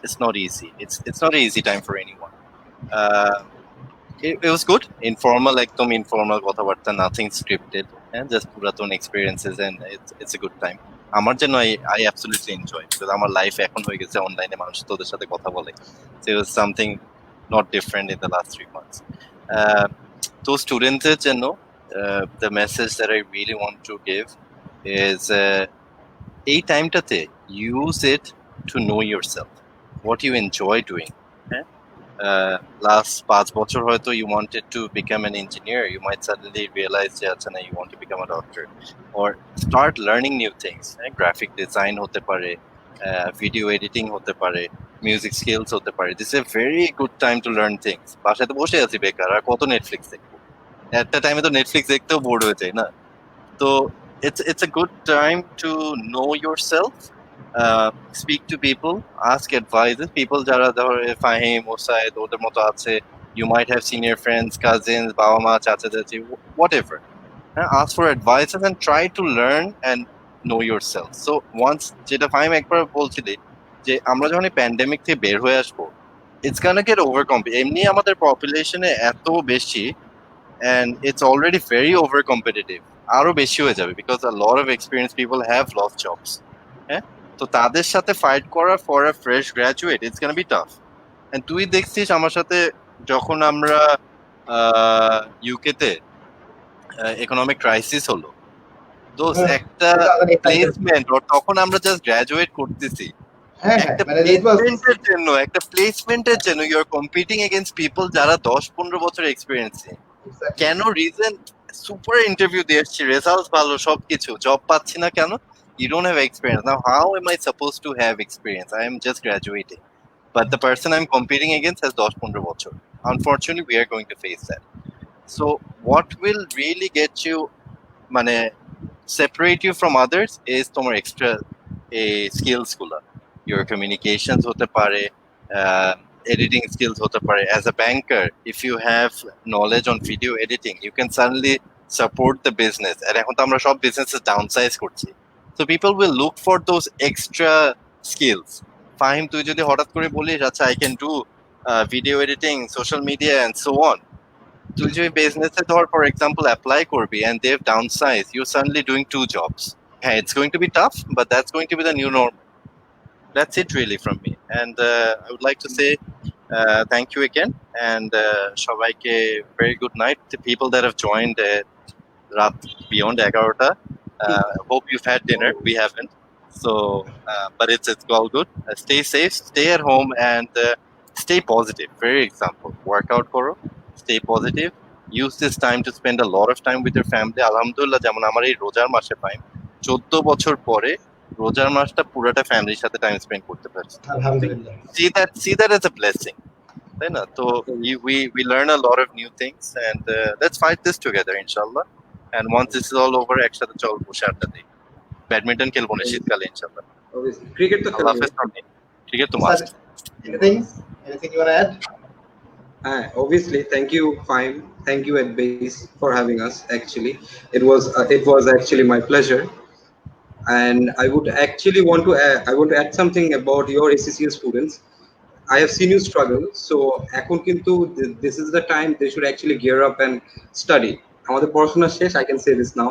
it's not easy. It's not an easy time for anyone. It was good, informal, একদম informal কথাবার্তা, nothing scripted, and just পুরাতন experiences, and it's a good time. আমার জন্য I absolutely enjoy, because আমার life এখন হয়ে গেছে অনলাইনে মানুষ তোদের সাথে কথা বলে, so it was something not different in the last 3 months. তো স্টুডেন্টদের জন্য the message that I really want to give is এই টাইমটাতে use it to know yourself, what you enjoy doing. Last 5 বছর হয়তো you wanted to become an engineer, you might suddenly realize যে আচ্ছা না, you want to become a doctor, or start learning new things. Graphic design হতে পারে, video editing হতে পারে, music skills হতে পারে। This is a very good time to learn things. বাসায় তো বসে আছি বেকার, আর কত নেটফ্লিক্স দেখবো? একটা টাইমে তো নেটফ্লিক্স দেখতেও বোর্ড হয়ে যায় না? তো it's a good time to know yourself, speak to people, ask advices. People যারা ধরো ফাহিম, ওসাইদ ওদের মতো আছে, you might have senior friends, cousins, বাবা মা, চাচা চাচি, whatever. Ask for advices and try to learn and know yourself. So once যেটা ফাহিম একবার বলছিলি যে আমরা যখন এই প্যান্ডেমিক থেকে বের হয়ে আসবো, it's gonna get overcome. এমনি আমাদের পপুলেশনে এত বেশি, and it's already very over competitive. আরো বেশি হয়ে যাবে because a lot of experienced people have lost jobs. হ্যাঁ, তো তাদের সাথে ফাইট করা for a fresh graduate, it's gonna be tough. And তুই দেখছিস আমার সাথে যখন আমরা ইউকে তে ইকোনমিক ক্রাইসিস হলো, দোস একটা প্লেসমেন্ট, ওর তখন আমরা জাস্ট গ্রাজুয়েট করতেছি, একটা প্লেসমেন্টের জন্য you are competing against people যারা 10-15 বছর এক্সপেরিয়েন্স। কেন? রিজন সুপার ইন্টারভিউ দিয়ে এসেছি, রেজাল্ট ভালো, সবকিছু, জব পাচ্ছি না কেন? You don't have experience. Now how am I supposed to have experience? I am just graduating, but the person I'm competing against has 10-15 বছর. Unfortunately we are going to face that. So what will really get you, মানে separate you from others is তোমার extra skills গুলা, your communications হতে পারে, editing skills হতে পারে. As a banker, if you have knowledge on video editing, you can suddenly support the business. And এখন তো আমরা সব businesses downsize করছি, so people will look for those extra skills. Fahim, তুই যদি হঠাৎ করে বলিস আচ্ছা I can do video editing, social media and so on, তুই যদি বিজনেসে ধর for example apply করবি and they've downsized, you're suddenly doing 2 jobs. Yeah, it's going to be tough, but that's going to be the new norm. That's it really from me, and I would like to say thank you again, and সবাইকে very good night. The people that have joined রাত beyond 11টা, hope you've had dinner. We haven't, so but it's all good. Stay safe, stay at home, and stay positive. Very example, work out koro, stay positive, use this time to spend a lot of time with your family. আলহামদুলিল্লাহ, যেমন আমার এই রোজার মাসে পাই 14 বছর পরে রোজার মাসটা পুরোটা ফ্যামিলির সাথে টাইম স্পেন্ড করতে পারছি। আলহামদুলিল্লাহ, see that as a blessing, তাই না? তো we learn a lot of new things, and let's fight this together inshallah. And once this is all over, একসাথে চল বসে আড্ডা দিই, ব্যাডমিন্টন খেলবো না শীতকালে ইনশাআল্লাহ। ক্রিকেট তো আল্লাহ হাফেজ। ক্রিকেট তো must. anything you want to add? Obviously, thank you, Fine. Thank you, Areez, for having us. Actually, it was actually my pleasure. And I would actually want to add something about your ACCS students. I have seen you struggle, so এখন কিন্তু this is the time they should actually gear up and study. আমাদের পড়াশোনা শেষ, I can say this now.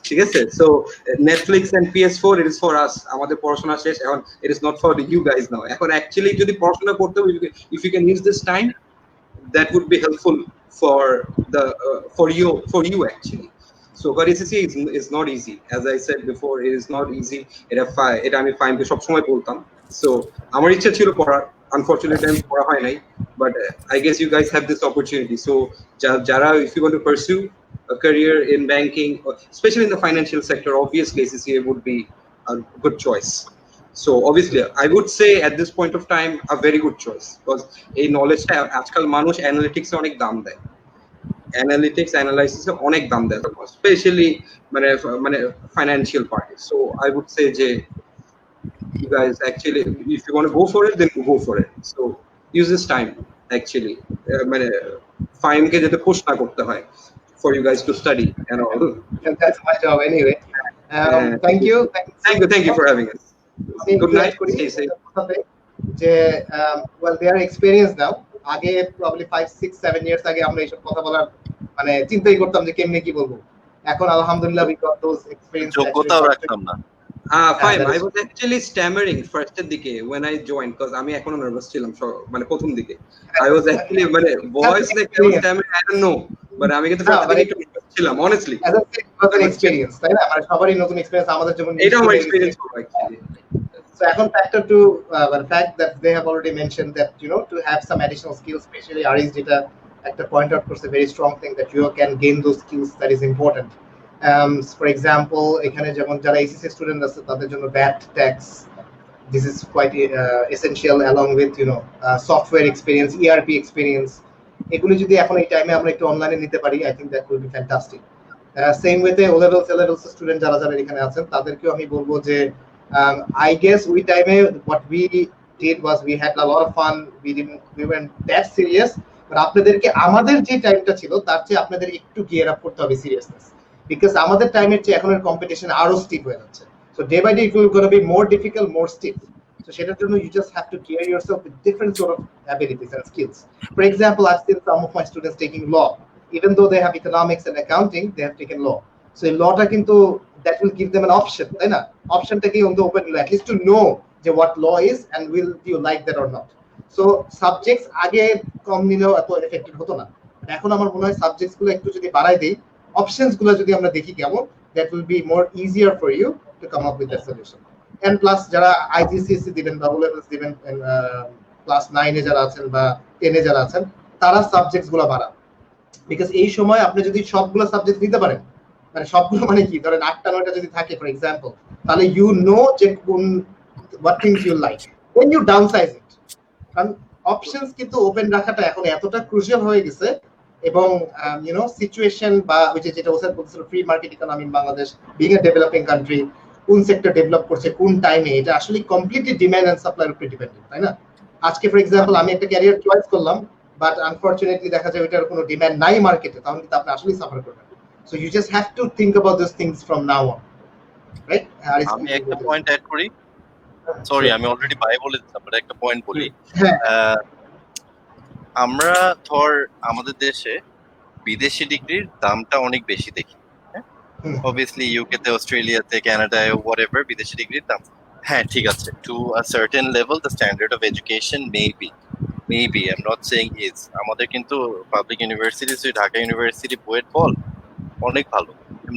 ঠিক আছে? So Netflix and PS4, it is for us. আমাদের পড়াশোনা শেষ এখন, it is not for you guys now. এখন actually যদি পড়াশোনা করতে হবে, if you can use this time, that would be helpful for you actually. So ACC is not easy. As I said before, it is not easy. এটা আমি ফাইনকে সবসময় বলতাম। So আমার ইচ্ছা ছিল পড়ার, unfortunately আমি পড়া হয় নাই, but I guess you guys have this opportunity. So যারা, if you want to pursue a career in banking, especially in the financial sector, obviously ACCA would be a good choice. So obviously I would say at this point of time a very good choice, because এই নলেজটা আজকাল মানুষ অ্যানালিটিক্সে অনেক দাম দেয়, অ্যানালাইসিসে অনেক দাম দেয়, specially মানে financial party. So I would say যে you guys actually, if you want to go for it, then go for it. So use this time actually, মানে ফাইনকে যাতে পুশ না করতে হয়, for you guys to study and all. And that's my job anyway. Thank you for having us. Good night, stay safe. Well, they are experienced now. আগে probably 5, 6, 7 years আগে আমরা এইসব কথা বলার মানে চিন্তাই করতাম যে কেমনে কি বলবো। এখন আলহামদুলিল্লাহ we got those experience, যোগ্যতাও রাখতাম না। Fine. I was actually stammering first এর দিকে when I joined, because আমি এখনো নার্ভাস ছিলাম মানে প্রথম দিকে। I was actually মানে voice like I was stammering, I don't know, but আমি কিন্তু ফার্স্ট দিকে একটু নার্ভাস ছিলাম honestly. As a experience, তাই না? মানে সবারই নতুন এক্সপেরিয়েন্স, আমাদের যেমন এটা আমার এক্সপেরিয়েন্স actually. So এখন factor to the fact that they have already mentioned that, you know, to have some additional skills, especially Areez যেটা একটা point out করছে, very strong thing that you can gain those skills, that is important. For example, এখানে যেমন যারা ACC student আছে তাদের জন্য VAT tax this is quite essential along with software experience, ERP experience. এগুলো যদি এখন এই টাইমে আমরা একটু অনলাইনে নিতে পারি, I think that will be fantastic. Same with the O levels, A levels student যারা যারা এখানে আছেন তাদেরকেও আমি বলবো যে I guess ওই টাইমে what we did was we had a lot of fun, we weren't that serious, but আপনাদেরকে আমাদের যে টাইমটা ছিল তার চেয়ে আপনাদের একটু গিয়ার আপ করতে হবে সিরিয়াসনেস, বিকজ আমাদের টাইমের চেয়ে এখনের কম্পিটিশন আরো স্টিপ হয়ে যাচ্ছে. So day by day it will gonna be more difficult, more stiff. So সেটার জন্য you just have to gear yourself with different sort of abilities and skills. For example, I've seen some of my students taking law. Even though they have economics and accounting, they have taken law. So in lawটা কিন্তু that will give them an option, তাই না? Optionটাকে on the open, at least to know what law is and will you like that or not. So subjects আগে কম নিলেও এত affected হতো না, এখন আমার মনে হয় সাবজেক্টস গুলো একটু যদি বাড়াই দেই, অপশনস গুলো যদি আমরা দেখি কেমন, that will be more easier for you to come up with that solution. And plus যারা IGCSE দিবেন বা O levels দিবেন ক্লাস 9 এ যারা আছেন বা 10 এ যারা আছেন, তারা সাবজেক্টস গুলো বাড়ান, বিকজ এই সময় আপনি যদি সবগুলো সাবজেক্ট নিতে পারেন, মানে সবগুলো মানে কি ধরেন 8টা 9টা যদি থাকে ফর এক্সাম্পল, তাহলে you know যে কোন what things you like, when you downsize it. কারণ অপশনস কিন্তু ওপেন রাখাটা এখন এতটা ক্রুশিয়াল হয়ে গেছে, এবং সিচুয়েশন বা ওই যে যেটা ওসাদ বলছিল free market economy in Bangladesh, being a developing country, কোন সেক্টর ডেভেলপ করছে কোন টাইমে, এটা আসলে কমপ্লিটলি ডিমান্ড এন্ড সাপ্লাইয়ের উপর ডিপেন্ডেন্ট, তাই না? আজকে ফর এক্সাম্পল আমি একটা ক্যারিয়ার চয়েস করলাম, বাট আনফরচুনেটলি দেখা যায় ওইটার কোনো ডিমান্ড নাই মার্কেটে, তাহলে কিন্তু আপনি আসলেই সাফার করবেন. So you just have to think about this things from now on, right? আমি একটা পয়েন্ট অ্যাড করি, সরি আমি অলরেডি বাই বলে দিলাম, বাট একটা পয়েন্ট বলি. আমরা ধর আমাদের দেশে বিদেশি ডিগ্রির দামটা অনেক বেশি দেখি, হ্যাঁ, অবভিয়াসলি ইউকেতে, অস্ট্রেলিয়াতে, কানাডায়, হোয়াটএভার বিদেশি ডিগ্রির দাম, হ্যাঁ ঠিক আছে, to a certain level the standard of education maybe I am not saying is, আমাদের কিন্তু public universities, Dhaka university, BUET বল, অনেক ভালো,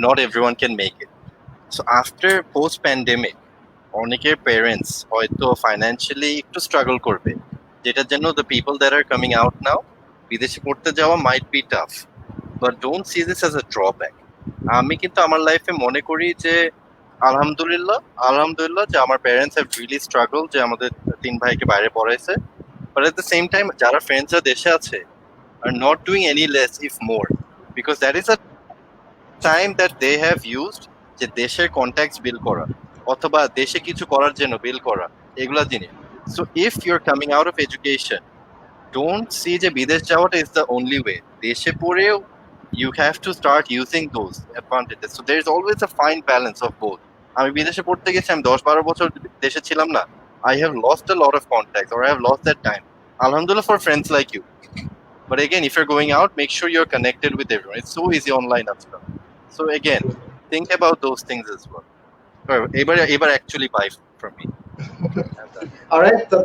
not everyone can make it. So after post pandemic অনেকের প্যারেন্টস হয়তো ফাইন্যান্সিয়ালি একটু স্ট্রাগল করবে, যেটার জন্য the people that are coming out now, বিদেশে পড়তে যাওয়া might be tough, but don't see this as a drawback. আমি কিন্তু আমার লাইফে মনে করি যে আলহামদুলিল্লাহ যে আমার প্যারেন্টস হ্যাভ রিয়েলি স্ট্রাগল, যে আমাদের 3 ভাইকে বাইরে পড়াইছে, but at the same time যারা ফ্রেন্ডসরা দেশে আছে আর not doing any less if more, because that is a time that they have used যে দেশের কন্ট্যাক্টস বিল্ড করা অথবা দেশে কিছু করার জন্য বিল্ড করা, এগুলা জিনিস. So if you are coming out of education, don't see যে বিদেশ যাওয়াটা is the only way. দেশে পড়েও you have to start using those advantages. So there is always a fine balance of both. আমি বিদেশে পড়তে গেছি, আমি 10-12 বছর দেশে ছিলাম না, I have lost a lot of contacts or I have lost that time. Alhamdulillah for friends like you. But again, if you're going out, make sure you're connected with everyone. It's so easy online as well. So again, think about those things as well. এবার actually buy from me. Alright, তো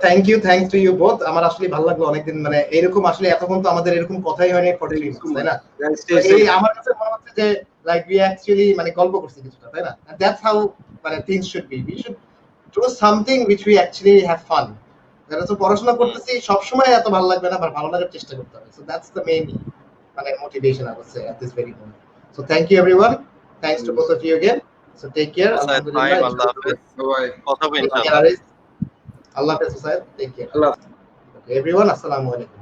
thanks to you both. আমার আসলে ভালো লাগলো, অনেকদিন মানে এরকম আসলে এতক্ষণ তো আমাদের এরকম কথাই হয়নি ফর 3 months, তাই না? এই আমার কাছে মনে হচ্ছে যে লাইক উই অ্যাকচুয়ালি মানে গল্প করছি কিছুটা, তাই না? And that's how মানে things should be. We should do something which we actually have fun. যারা তো পড়াশোনা করতেছি সব সময় এত ভালো লাগবে না, আর ভালো লাগার চেষ্টা করতে হবে. So that's the main মানে motivation I would say at this very moment. So thank you everyone. Thanks to both of you again. So take care. Alhamdulillah. Allah Hafiz. Bye. কথা বলবো ইনশাআল্lah. Allah Hafiz, Ossaed. Take care. Okay, everyone, assalamu alaikum.